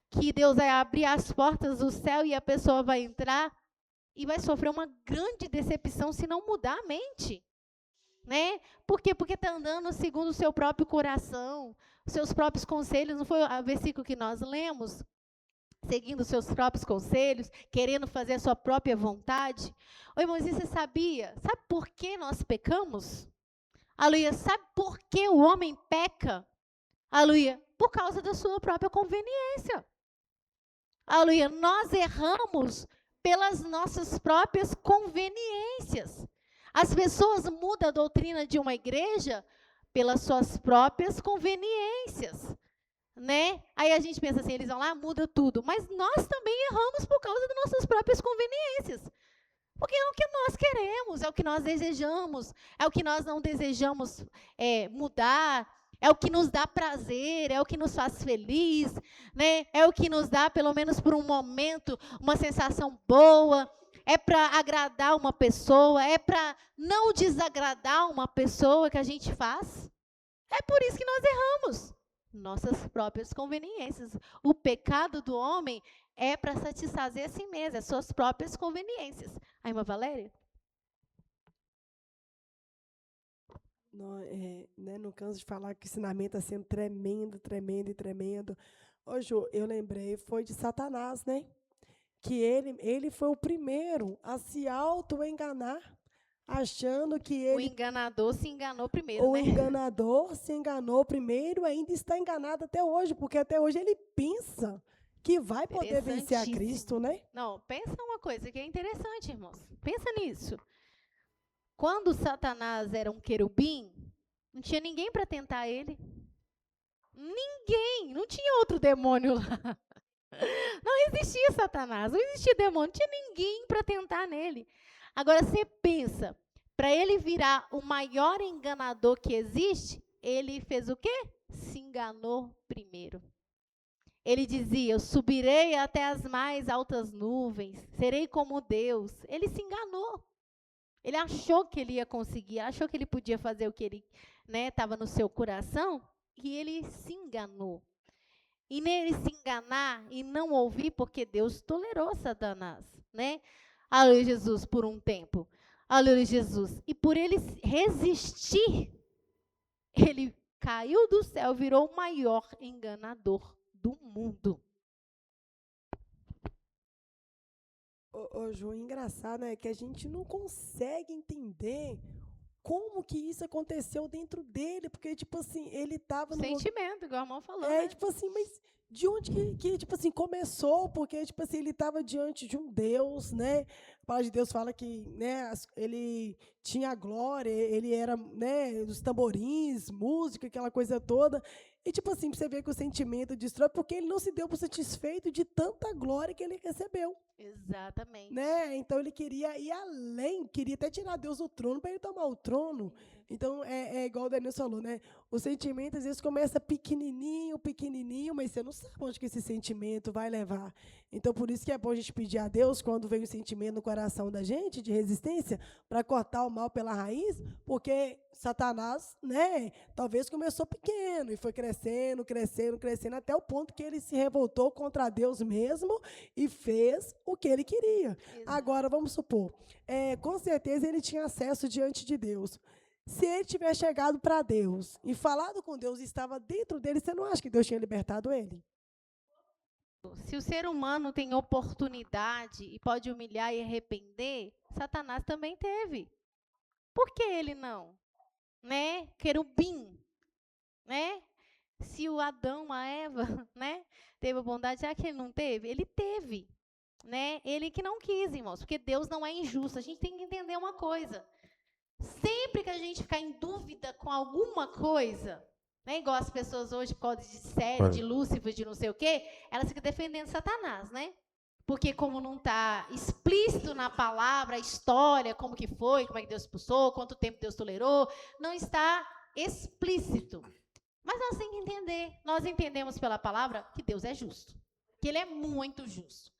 que Deus vai abrir as portas do céu e a pessoa vai entrar e vai sofrer uma grande decepção se não mudar a mente. Né? Por quê? Porque está andando segundo o seu próprio coração, os seus próprios conselhos. Não foi o versículo que nós lemos? Seguindo os seus próprios conselhos, querendo fazer a sua própria vontade. Ô, irmãos, e você sabia? Sabe por que nós pecamos? Aleluia. Sabe por que o homem peca? Aleluia. Por causa da sua própria conveniência. Aleluia. Nós erramos pelas nossas próprias conveniências. As pessoas mudam a doutrina de uma igreja pelas suas próprias conveniências, né? Aí a gente pensa assim, eles vão lá, muda tudo. Mas nós também erramos por causa das nossas próprias conveniências. Porque é o que nós queremos, é o que nós desejamos, é o que nós não desejamos mudar, é o que nos dá prazer, é o que nos faz feliz, né? É o que nos dá, pelo menos por um momento, uma sensação boa. É para agradar uma pessoa, é para não desagradar uma pessoa que a gente faz. É por isso que nós erramos. Nossas próprias conveniências. O pecado do homem é para satisfazer a si mesmo, as suas próprias conveniências. A irmã Valéria? Não canso de falar que o ensinamento está sendo tremendo, tremendo e tremendo. Hoje eu lembrei, foi de Satanás, né? Que ele foi o primeiro a se auto-enganar, achando que ele... O enganador se enganou primeiro, O né? enganador se enganou primeiro e ainda está enganado até hoje, porque até hoje ele pensa que vai poder vencer a Cristo, né? Não, pensa uma coisa que é interessante, irmãos. Pensa nisso. Quando Satanás era um querubim, não tinha ninguém para tentar ele. Ninguém, não tinha outro demônio lá. Não existia Satanás, não existia demônio, não tinha ninguém para tentar nele. Agora você pensa, para ele virar o maior enganador que existe, ele fez o quê? Se enganou primeiro. Ele dizia, eu subirei até as mais altas nuvens, serei como Deus. Ele se enganou. Ele achou que ele ia conseguir, achou que ele podia fazer o que ele estava no seu coração, e ele se enganou. E nele se enganar e não ouvir, porque Deus tolerou Satanás, né? Aleluia, Jesus, por um tempo. Aleluia, Jesus. E por ele resistir, ele caiu do céu, virou o maior enganador do mundo. Ô, João, engraçado, né? Que a gente não consegue entender como que isso aconteceu dentro dele, porque, tipo assim, ele estava no... Sentimento, igual a irmã falou, né? tipo assim, mas de onde que tipo assim, começou? Porque, tipo assim, ele estava diante de um Deus, né? A palavra de Deus fala que, né, ele tinha glória, ele era, né, dos tamborins, música, aquela coisa toda. E, tipo assim, você vê que o sentimento destrói, porque ele não se deu por satisfeito de tanta glória que ele recebeu. Exatamente. Né? Então, ele queria ir além, queria até tirar Deus do trono para ele tomar o trono. Então, é igual o Denilson falou, né? O sentimento, às vezes, começa pequenininho, pequenininho, mas você não sabe onde que esse sentimento vai levar. Então, por isso que é bom a gente pedir a Deus, quando vem o sentimento no coração da gente, de resistência, para cortar o mal pela raiz, porque Satanás, né, talvez começou pequeno e foi crescendo, crescendo, crescendo, até o ponto que ele se revoltou contra Deus mesmo e fez o que ele queria. Agora, vamos supor, com certeza ele tinha acesso diante de Deus. Se ele tiver chegado para Deus e falado com Deus e estava dentro dele, você não acha que Deus tinha libertado ele? Se o ser humano tem oportunidade e pode humilhar e arrepender, Satanás também teve. Por que ele não? Né? Querubim, né? Se o Adão, a Eva, né, teve a bondade, será que ele não teve? Ele teve, né? Ele que não quis, irmãos, porque Deus não é injusto. A gente tem que entender uma coisa. Sempre que a gente ficar em dúvida com alguma coisa, né, igual as pessoas hoje, por causa de série, de Lúcifer, de não sei o quê, elas ficam defendendo Satanás, né? Porque como não está explícito na palavra, a história, como que foi, como é que Deus expulsou, quanto tempo Deus tolerou, não está explícito. Mas nós temos que entender, nós entendemos pela palavra que Deus é justo, que Ele é muito justo.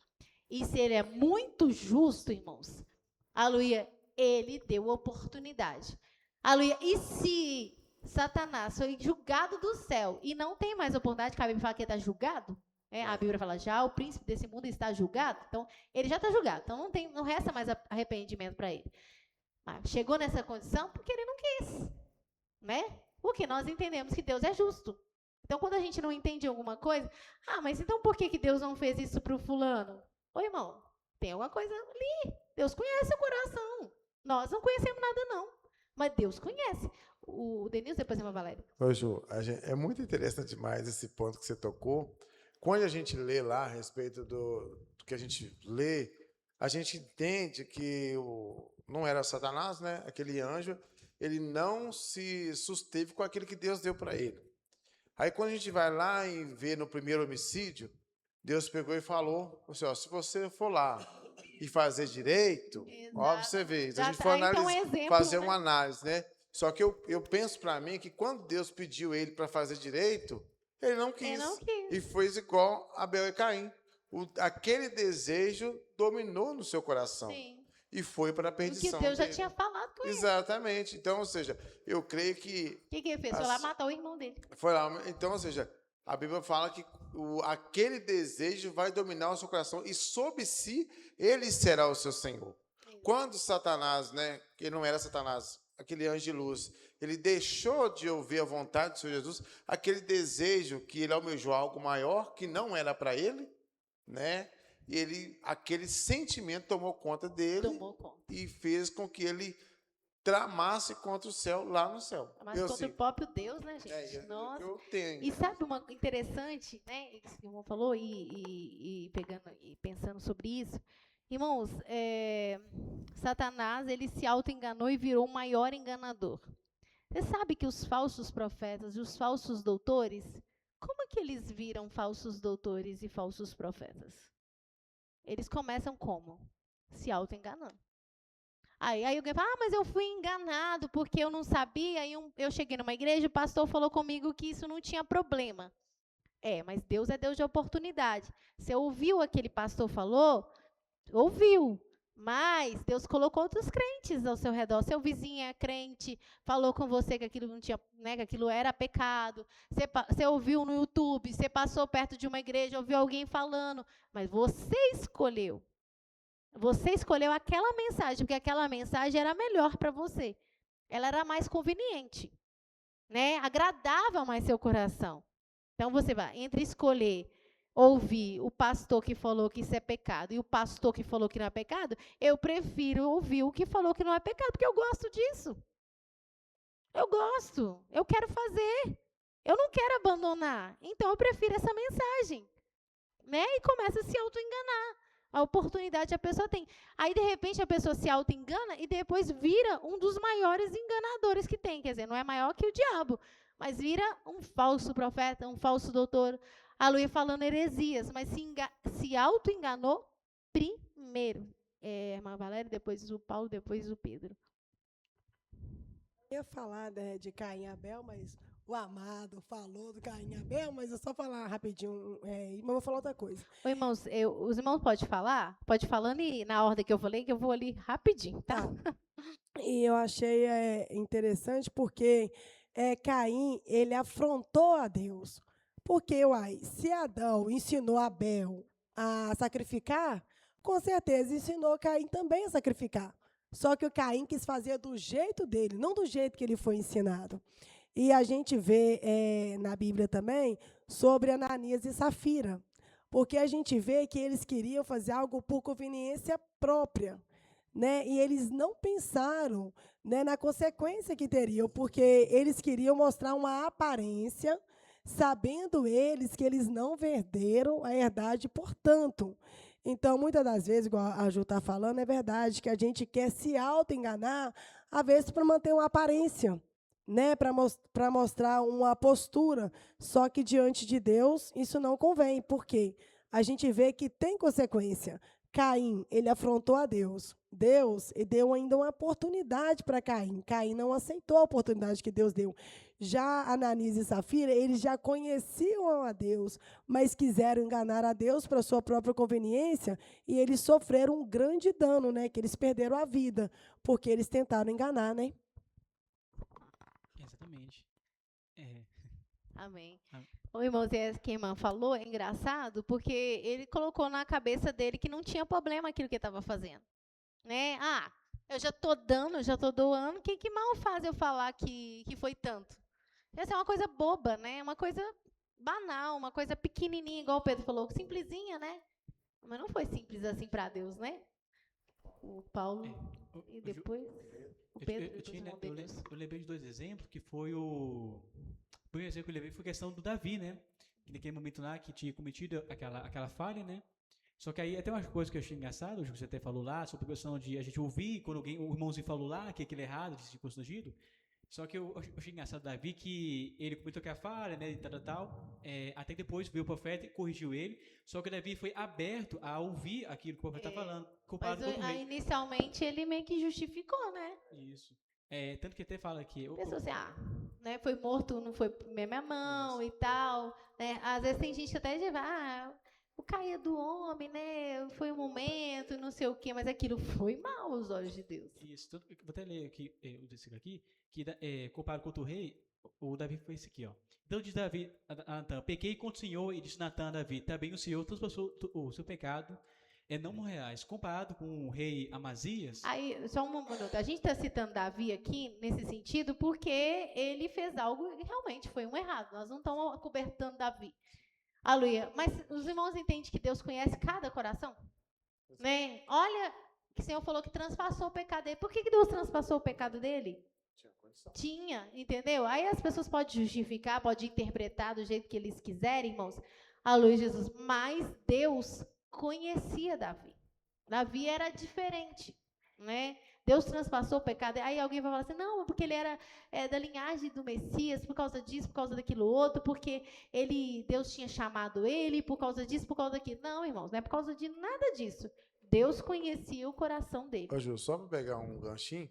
E se Ele é muito justo, irmãos, aleluia, Ele deu oportunidade. Aleluia. E se Satanás foi julgado do céu e não tem mais oportunidade, que a Bíblia fala que ele está julgado, a Bíblia fala, já o príncipe desse mundo está julgado, então ele já está julgado, então não resta mais arrependimento para ele. Mas chegou nessa condição porque ele não quis, né? Porque nós entendemos que Deus é justo. Então, quando a gente não entende alguma coisa, mas então por que Deus não fez isso para o fulano? Ô, irmão, tem alguma coisa ali. Deus conhece o coração. Nós não conhecemos nada, não. Mas Deus conhece. O Denilson, depois a Valéria. Ô, Ju, é muito interessante demais esse ponto que você tocou. Quando a gente lê lá a respeito do que a gente lê, a gente entende que não era Satanás, né? Aquele anjo, ele não se susteve com aquilo que Deus deu para ele. Aí, quando a gente vai lá e vê no primeiro homicídio, Deus pegou e falou assim, ó, se você for lá e fazer direito, ó, você vê. Se a gente for fazer uma análise, né? Só que eu penso para mim que quando Deus pediu ele para fazer direito, ele não quis. Ele não quis. E foi igual Abel e Caim. Aquele desejo dominou no seu coração. Sim. E foi para a perdição. Que Deus já tinha falado com ele. Exatamente. Então, ou seja, eu creio que... O que ele fez? Foi lá matar o irmão dele. Foi lá. Então, ou seja, a Bíblia fala que aquele desejo vai dominar o seu coração e sob si ele será o seu Senhor. Sim. Quando Satanás, né, que não era Satanás, aquele anjo de luz, ele deixou de ouvir a vontade do Senhor Jesus, aquele desejo que ele almejou algo maior, que não era para ele, né? E aquele sentimento tomou conta dele e fez com que ele tramasse contra o céu lá no céu. Mas contra o próprio Deus, né, gente? Nossa. Eu tenho. E sabe uma interessante, né? Isso que o irmão falou, e pensando sobre isso. Irmãos, Satanás, ele se auto-enganou e virou o maior enganador. Você sabe que os falsos profetas e os falsos doutores, como é que eles viram falsos doutores e falsos profetas? Eles começam como? Se auto-enganando. Aí alguém fala, mas eu fui enganado porque eu não sabia. Aí eu cheguei numa igreja, o pastor falou comigo que isso não tinha problema. Mas Deus é Deus de oportunidade. Você ouviu aquele pastor falou? Ouviu. Mas Deus colocou outros crentes ao seu redor. Seu vizinho é crente, falou com você que aquilo não tinha, né, que aquilo era pecado. Você ouviu no YouTube, você passou perto de uma igreja, ouviu alguém falando, mas você escolheu. Você escolheu aquela mensagem, porque aquela mensagem era melhor para você. Ela era mais conveniente, né? Agradava mais seu coração. Então você vai entre escolher ouvir o pastor que falou que isso é pecado e o pastor que falou que não é pecado, eu prefiro ouvir o que falou que não é pecado, porque eu gosto disso. Eu gosto, eu quero fazer, eu não quero abandonar. Então, eu prefiro essa mensagem. Né? E começa a se auto-enganar. A oportunidade a pessoa tem. Aí, de repente, a pessoa se auto-engana e depois vira um dos maiores enganadores que tem. Quer dizer, não é maior que o diabo, mas vira um falso profeta, um falso doutor, aleluia, falando heresias, mas se auto-enganou primeiro. Irmã Valéria, depois o Paulo, depois o Pedro. Eu ia falar, né, de Caim e Abel, mas o amado falou do Caim e Abel, mas eu só falar rapidinho, mas eu vou falar outra coisa. Ô, irmãos, os irmãos podem falar? Pode falando e na ordem que eu falei, que eu vou ali rapidinho, tá? Tá. E eu achei interessante porque Caim, ele afrontou a Deus. Porque, uai, se Adão ensinou Abel a sacrificar, com certeza ensinou Caim também a sacrificar. Só que o Caim quis fazer do jeito dele, não do jeito que ele foi ensinado. E a gente vê na Bíblia também sobre Ananias e Safira. Porque a gente vê que eles queriam fazer algo por conveniência própria. Né? E eles não pensaram, né, na consequência que teriam, porque eles queriam mostrar uma aparência, sabendo eles que eles não venderam a herdade, portanto. Então, muitas das vezes, igual a Ju está falando, é verdade que a gente quer se auto-enganar, às vezes para manter uma aparência, né, para mostrar uma postura, só que diante de Deus isso não convém, porque a gente vê que tem consequência. Caim, ele afrontou a Deus. Deus deu ainda uma oportunidade para Caim. Caim não aceitou a oportunidade que Deus deu. Já Ananias e Safira, eles já conheciam a Deus, mas quiseram enganar a Deus para sua própria conveniência, e eles sofreram um grande dano, né? Que eles perderam a vida, porque eles tentaram enganar, né? Exatamente. É, Amém. Amém. Ô, irmãos, que a irmã falou é engraçado, porque ele colocou na cabeça dele que não tinha problema aquilo que ele estava fazendo. Né? Ah, eu já estou dando, já estou doando, que mal faz eu falar que foi tanto? Essa é uma coisa boba, né? Uma coisa banal, uma coisa pequenininha, igual o Pedro falou, simplesinha, né? Mas não foi simples assim para Deus, né? O Paulo e depois o Pedro. Eu lembrei de 2 exemplos, que foi o primeiro exemplo que eu lembrei foi a questão do Davi, né? Que naquele momento lá que tinha cometido aquela falha, né? Só que aí até uma coisa que eu achei engraçado, que você até falou lá, sobre a questão de a gente ouvir quando o irmãozinho falou lá que aquilo é errado, de ser constrangido. Só que eu achei engraçado Davi que ele cometeu aquela falha, né, e tal, até que depois veio o profeta e corrigiu ele. Só que Davi foi aberto a ouvir aquilo que o profeta está falando. Mas inicialmente ele meio que justificou, né? Isso. Tanto que até fala que... Pensou assim, né, foi morto, não foi minha mão e tal. Né? Às vezes tem gente que até diz, o cair do homem, né? Foi um momento, não sei o quê, mas aquilo foi mal aos olhos de Deus. Isso. Vou até ler aqui, o versículo aqui, que comparado contra o rei, o Davi foi esse aqui, ó. Então diz Davi a Natan, pequei contra o Senhor, e disse Natan a Davi, também o Senhor transpassou o seu pecado, não morrerás. Comparado com o rei Amazias... Aí, só um minuto, a gente está citando Davi aqui, nesse sentido, porque ele fez algo que realmente foi um errado. Nós não estamos acobertando Davi. Aleluia. Mas os irmãos entendem que Deus conhece cada coração? Né? Olha, que o Senhor falou que transpassou o pecado dele. Por que Deus transpassou o pecado dele? Tinha, entendeu? Aí as pessoas podem justificar, podem interpretar do jeito que eles quiserem, irmãos. Aleluia, Jesus. Mas Deus conhecia Davi. Davi era diferente, né? Deus transpassou o pecado. Aí alguém vai falar assim, não, porque ele era da linhagem do Messias, por causa disso, por causa daquilo outro, porque Deus tinha chamado ele, por causa disso, por causa daquilo. Não, irmãos, não é por causa de nada disso. Deus conhecia o coração dele. Ô, Ju, só para pegar um ganchinho,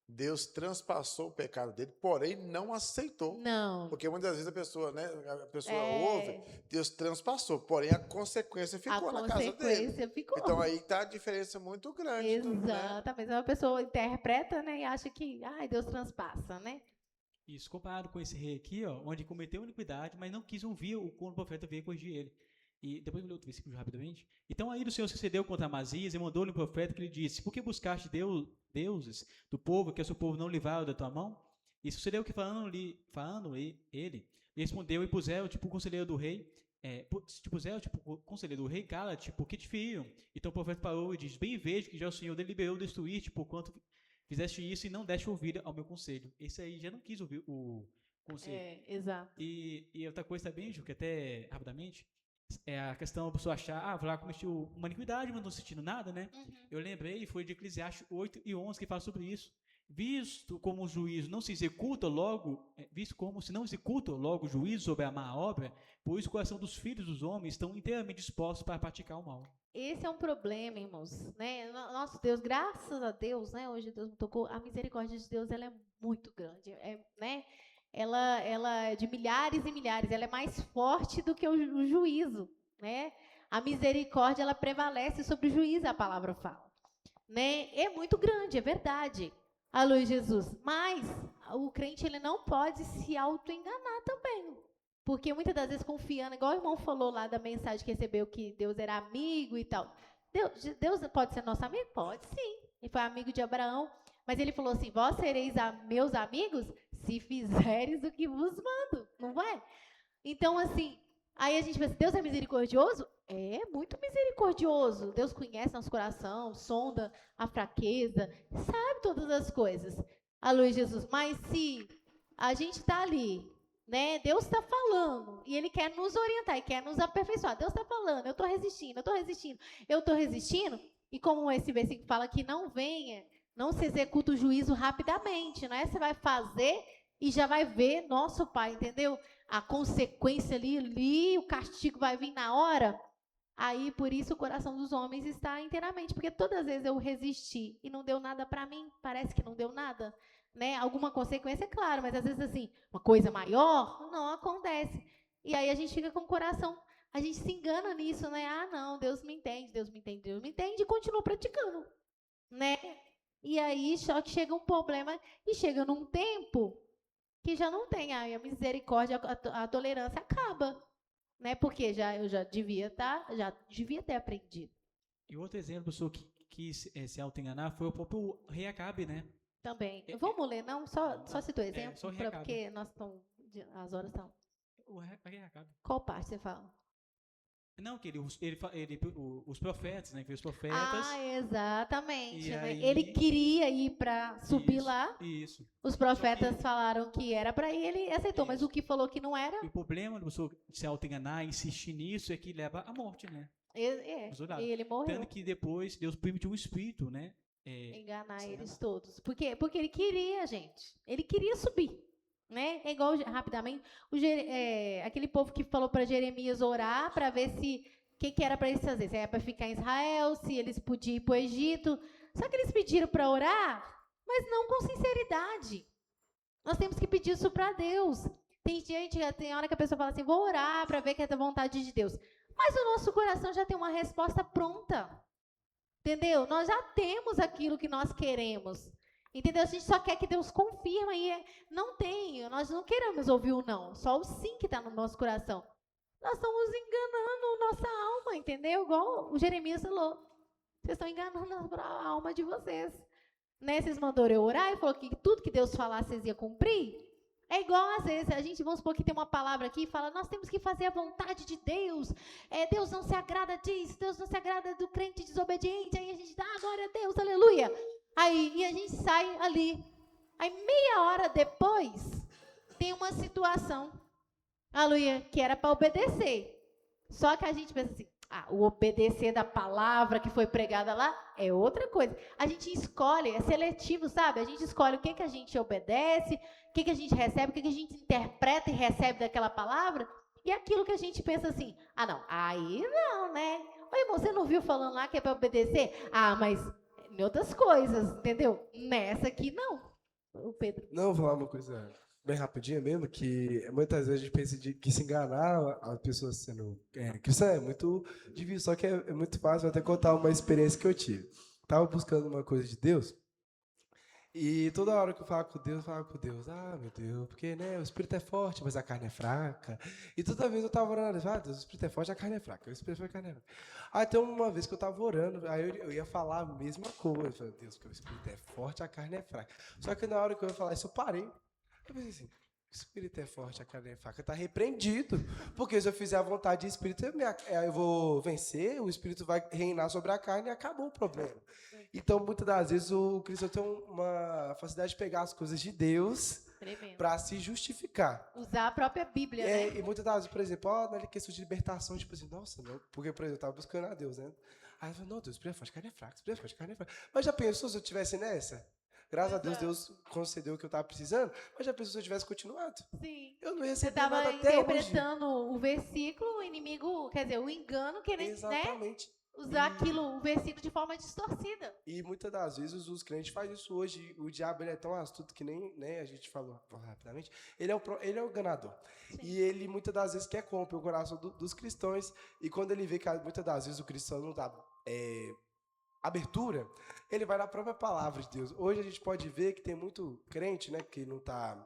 Deus transpassou o pecado dele, porém não aceitou. Não. Porque muitas vezes a pessoa ouve, Deus transpassou, porém a consequência ficou na casa dele. Ficou. Então aí está a diferença muito grande. Exatamente. Né? A pessoa interpreta, né, e acha que Deus transpassa, né? Isso, comparado com esse rei aqui, ó, onde cometeu iniquidade, mas não quis ouvir quando o profeta veio corrigir ele. E depois eu vou ler outro versículo rapidamente. Então aí o Senhor sucedeu contra Amazias e mandou-lhe um profeta que lhe disse, por que buscaste deuses do povo, que o seu povo não livraram da tua mão? E sucedeu que falando ele respondeu e puseram, o conselheiro do rei, conselheiro do rei, cala-te, porque te feriram. Então o profeta parou e disse, bem vejo que já o Senhor deliberou destruir-te, porquanto fizeste isso e não deste ouvir ao meu conselho. Esse aí já não quis ouvir o conselho. Exato. E outra coisa também, Ju, que até rapidamente, é a questão da pessoa achar, lá cometeu uma iniquidade, mas não sentindo nada, né? Uhum. Eu lembrei, foi de Eclesiastes 8 e 11 que fala sobre isso. visto como o juízo não se executa logo, visto como se não executa logo o juízo sobre a má obra, pois o coração dos filhos dos homens estão inteiramente dispostos para praticar o mal. Esse é um problema, irmãos, né? Nosso Deus, graças a Deus, né? Hoje Deus me tocou. A misericórdia de Deus, ela é muito grande, né? Ela é de milhares e milhares. Ela é mais forte do que o juízo, né? A misericórdia, ela prevalece sobre o juízo, a palavra fala, né? É muito grande, é verdade. Aleluia, Jesus. Mas o crente, ele não pode se auto-enganar também. Porque muitas das vezes confiando, igual o irmão falou lá da mensagem que recebeu, que Deus era amigo e tal. Deus pode ser nosso amigo? Pode sim. Ele foi amigo de Abraão. Mas ele falou assim, vós sereis meus amigos se fizeres o que vos mando. Não é? Então, assim, aí a gente pensa, Deus é misericordioso? É muito misericordioso. Deus conhece nosso coração, sonda a fraqueza, sabe todas as coisas. Aleluia, Jesus. Mas se a gente está ali, né? Deus está falando e Ele quer nos orientar e quer nos aperfeiçoar. Deus está falando, eu estou resistindo, eu estou resistindo, eu estou resistindo. E como esse versículo fala que não venha, não se executa o juízo rapidamente, não é? Você vai fazer e já vai ver nosso Pai, entendeu? A consequência ali, o castigo vai vir na hora. Aí, por isso, o coração dos homens está inteiramente. Porque todas as vezes eu resisti e não deu nada para mim, parece que não deu nada, né? Alguma consequência, é claro, mas às vezes assim, uma coisa maior não acontece. E aí a gente fica com o coração, a gente se engana nisso, né? Ah, não, Deus me entende, Deus me entende, Deus me entende, e continua praticando, né? E aí só que chega um problema e chega num tempo que já não tem a misericórdia, a tolerância acaba, né? Porque eu já devia ter aprendido. E outro exemplo, pessoa que quis se auto-enganar foi o próprio rei Acabe, né? Também. Vamos ler, não? Só citou exemplo? só o rei Acabe. Porque as horas estão. O rei Acabe. Qual parte você fala? Não, que os profetas, né? Que os profetas. Ah, exatamente. E Né? aí- Ele queria ir para subir Isso, lá. Isso. Os profetas falaram que era para ir, ele aceitou. Mas Isso. o que falou que não era, E o problema da pessoa se auto-enganar, insistir nisso, é que leva à morte, né? ele morreu. Tanto que depois Deus permitiu o espírito, né? Enganar Sim. eles todos. Porque ele queria, gente. Ele queria subir. Né? É igual, rapidamente, aquele povo que falou para Jeremias orar para ver se o que era para eles fazer. Se era para ficar em Israel, se eles podiam ir para o Egito. Só que eles pediram para orar, mas não com sinceridade. Nós temos que pedir isso para Deus. Tem hora que a pessoa fala assim, vou orar para ver que é da vontade de Deus. Mas o nosso coração já tem uma resposta pronta. Entendeu? Nós já temos aquilo que nós queremos. Entendeu? A gente só quer que Deus confirme e não tem. Nós não queremos ouvir o não. Só o sim que está no nosso coração. Nós estamos enganando nossa alma, entendeu? Igual o Jeremias falou. Vocês estão enganando a alma de vocês. Né? Vocês mandaram eu orar e falou que tudo que Deus falasse vocês iam cumprir. É igual às vezes, a gente, vamos supor que tem uma palavra aqui e fala, nós temos que fazer a vontade de Deus. Deus não se agrada disso, Deus não se agrada do crente desobediente. Aí a gente dá, glória a Deus, aleluia. Aí, e a gente sai ali. Aí, meia hora depois, tem uma situação, aleluia, que era para obedecer. Só que a gente pensa assim, o obedecer da palavra que foi pregada lá é outra coisa. A gente escolhe, é seletivo, sabe? A gente escolhe o que a gente obedece, o que a gente recebe, o que a gente interpreta e recebe daquela palavra, e aquilo que a gente pensa assim, não, aí não, né? Ô, irmão, você não viu falando lá que é para obedecer? Mas em outras coisas, entendeu? Nessa aqui, não. O Pedro. Não, vou falar uma coisa bem rapidinha mesmo, que muitas vezes a gente pensa que se enganar a pessoa sendo cristã é muito difícil, só que é muito fácil. Vou até contar uma experiência que eu tive. Estava buscando uma coisa de Deus, e toda hora que eu falava com Deus, meu Deus, porque né, o espírito é forte, mas a carne é fraca. E toda vez eu estava orando, Deus, o espírito é forte, a carne é fraca, o espírito é forte, a carne é fraca. Aí tem uma vez que eu estava orando, aí eu ia falar a mesma coisa, eu falei, Deus, porque o espírito é forte, a carne é fraca. Só que na hora que eu ia falar isso, eu parei. Eu pensei assim, o espírito é forte, a carne é fraca, está repreendido. Porque se eu fizer a vontade do espírito, eu vou vencer, o espírito vai reinar sobre a carne e acabou o problema. Então, muitas das vezes, o cristão tem uma facilidade de pegar as coisas de Deus para se justificar. Usar a própria Bíblia, né? E muitas das vezes, por exemplo, na questão de libertação, tipo assim, nossa, não, porque, por exemplo, eu estava buscando a Deus, né? Aí eu falei, não, Deus, o espírito é forte, a carne é fraca, o espírito é forte, a carne é fraca. Mas já pensou se eu estivesse nessa? Graças a Deus, Deus concedeu o que eu estava precisando, mas já pensou se eu tivesse continuado? Sim. Eu não Você recebi estava nada até hoje. interpretando o versículo, o inimigo, quer dizer, o engano, querendo, né, Exatamente. usar o versículo de forma distorcida. E muitas das vezes os crentes fazem isso hoje. O diabo ele é tão astuto que nem, né, a gente falou rapidamente. Ele é o ganador. Sim. E ele muitas das vezes quer corromper o coração dos cristãos. E quando ele vê que muitas das vezes o cristão não dá abertura, ele vai na própria palavra de Deus. Hoje a gente pode ver que tem muito crente, né, que não está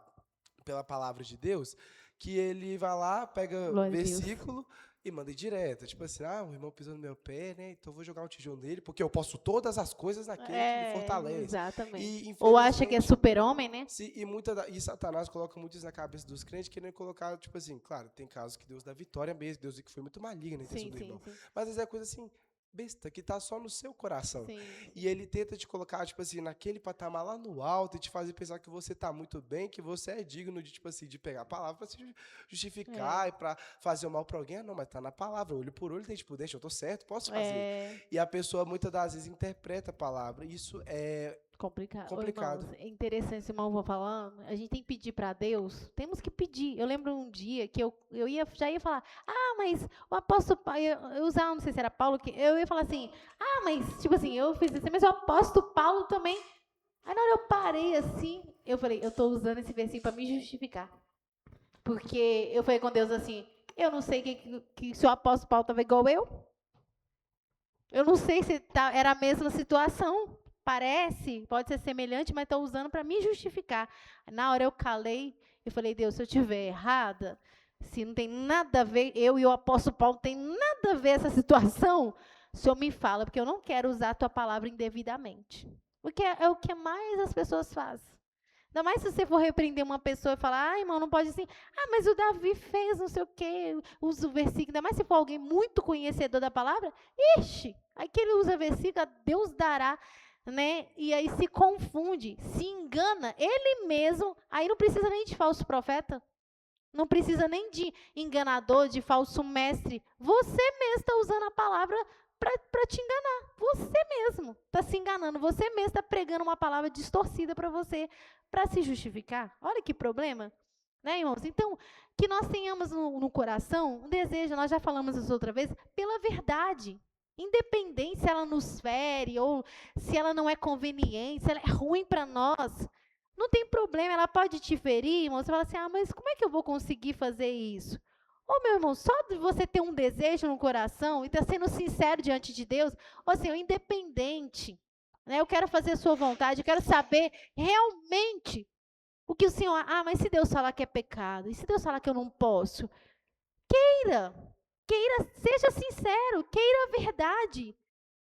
pela palavra de Deus, que ele vai lá, pega Glória a Deus. versículo e manda direta. Tipo assim, o irmão pisou no meu pé, né? Então eu vou jogar um tijolo nele, porque eu posso todas as coisas naquele que me fortalece. Exatamente. E, Ou acha que é infelizmente, super-homem, né? e Satanás coloca muito isso na cabeça dos crentes, querendo colocar, tipo assim, claro, tem casos que Deus dá vitória mesmo, Deus que foi muito maligno na intenção Sim, do sim, irmão. sim. Mas às vezes é coisa assim, besta, que tá só no seu coração. Sim. E ele tenta te colocar, tipo assim, naquele patamar lá no alto e te fazer pensar que você tá muito bem, que você é digno de, tipo assim, de pegar a palavra pra se justificar e pra fazer o mal pra alguém. Não, mas tá na palavra, olho por olho, tem tipo, deixa, eu tô certo, posso fazer. E a pessoa, muitas das vezes, interpreta a palavra. Isso é Complicado. complicado. Ô, irmãos, é interessante, esse irmão vou falando. A gente tem que pedir para Deus. Temos que pedir. Eu lembro um dia que eu já ia falar, mas o apóstolo Paulo, eu usava, não sei se era Paulo, que eu ia falar assim, mas, tipo assim, eu fiz isso, mas o apóstolo Paulo também. Aí na hora eu parei assim, eu falei, eu estou usando esse versículo para me justificar. Porque eu falei com Deus assim, eu não sei que se o apóstolo Paulo estava igual eu. Eu não sei se era a mesma situação. Parece, pode ser semelhante, mas estou usando para me justificar. Na hora eu calei e falei, Deus, se eu estiver errada, se não tem nada a ver, eu e o apóstolo Paulo não tem nada a ver essa situação, o Senhor me fala, porque eu não quero usar a tua palavra indevidamente. Porque é o que mais as pessoas fazem. Ainda mais se você for repreender uma pessoa e falar, irmão, não pode assim, mas o Davi fez não sei o quê, usa o versículo, ainda mais se for alguém muito conhecedor da palavra, aí que ele usa versículo, Deus dará, né? E aí se confunde, se engana, ele mesmo, aí não precisa nem de falso profeta, não precisa nem de enganador, de falso mestre, você mesmo está usando a palavra para te enganar, você mesmo está se enganando, você mesmo está pregando uma palavra distorcida para você, para se justificar. Olha que problema, né, irmãos? Então, que nós tenhamos no coração um desejo, nós já falamos isso outra vez, pela verdade, independente se ela nos fere ou se ela não é conveniente, se ela é ruim para nós, não tem problema, ela pode te ferir, irmão, você fala assim, mas como é que eu vou conseguir fazer isso? Meu irmão, só de você ter um desejo no coração e estar sendo sincero diante de Deus, Senhor, independente, né, eu quero fazer a sua vontade, eu quero saber realmente o que o Senhor, mas se Deus falar que é pecado, e se Deus falar que eu não posso, queira, seja sincero, queira a verdade,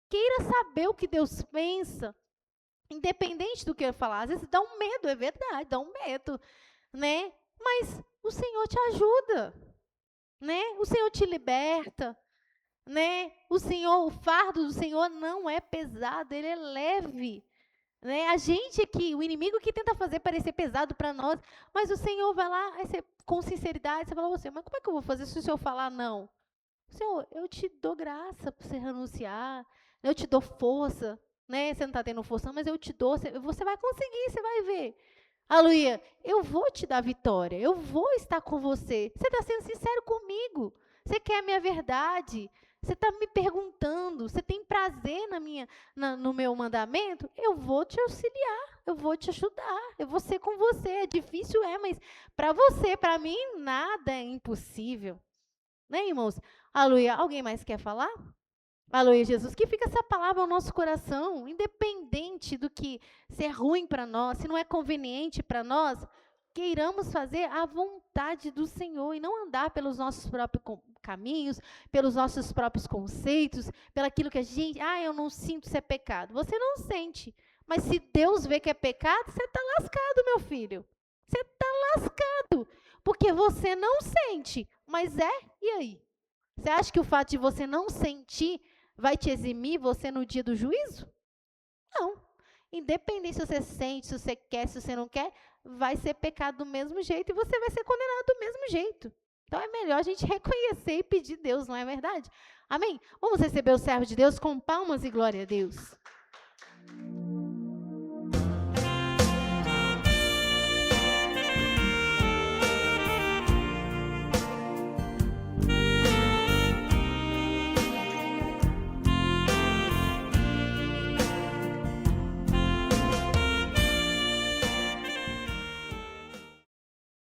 queira saber o que Deus pensa, independente do que ele falar. Às vezes dá um medo, é verdade, dá um medo, né? Mas o Senhor te ajuda, né? O Senhor te liberta, né? O fardo do Senhor não é pesado, ele é leve, né? A gente aqui, o inimigo que tenta fazer parecer pesado para nós, mas o Senhor vai lá, aí você, com sinceridade, você fala, mas como é que eu vou fazer se o Senhor falar não? Senhor, eu te dou graça para você renunciar, eu te dou força, né? Você não está tendo força, mas eu te dou, você vai conseguir, você vai ver. Aleluia, eu vou te dar vitória, eu vou estar com você. Você está sendo sincero comigo, você quer a minha verdade, você está me perguntando, você tem prazer no meu mandamento, eu vou te auxiliar, eu vou te ajudar, eu vou ser com você. É difícil, mas para você, para mim, nada é impossível. Né, irmãos? Aleluia. Alguém mais quer falar? Aleluia, Jesus. Que fica essa palavra ao nosso coração, independente do que se é ruim para nós, se não é conveniente para nós, queiramos fazer a vontade do Senhor e não andar pelos nossos próprios caminhos, pelos nossos próprios conceitos, pelaquilo que a gente, eu não sinto ser pecado. Você não sente, mas se Deus vê que é pecado, você está lascado, meu filho. Você está lascado, porque você não sente, mas e aí? Você acha que o fato de você não sentir vai te eximir você no dia do juízo? Não. Independente se você sente, se você quer, se você não quer, vai ser pecado do mesmo jeito e você vai ser condenado do mesmo jeito. Então é melhor a gente reconhecer e pedir Deus, não é verdade? Amém? Vamos receber o servo de Deus com palmas e glória a Deus.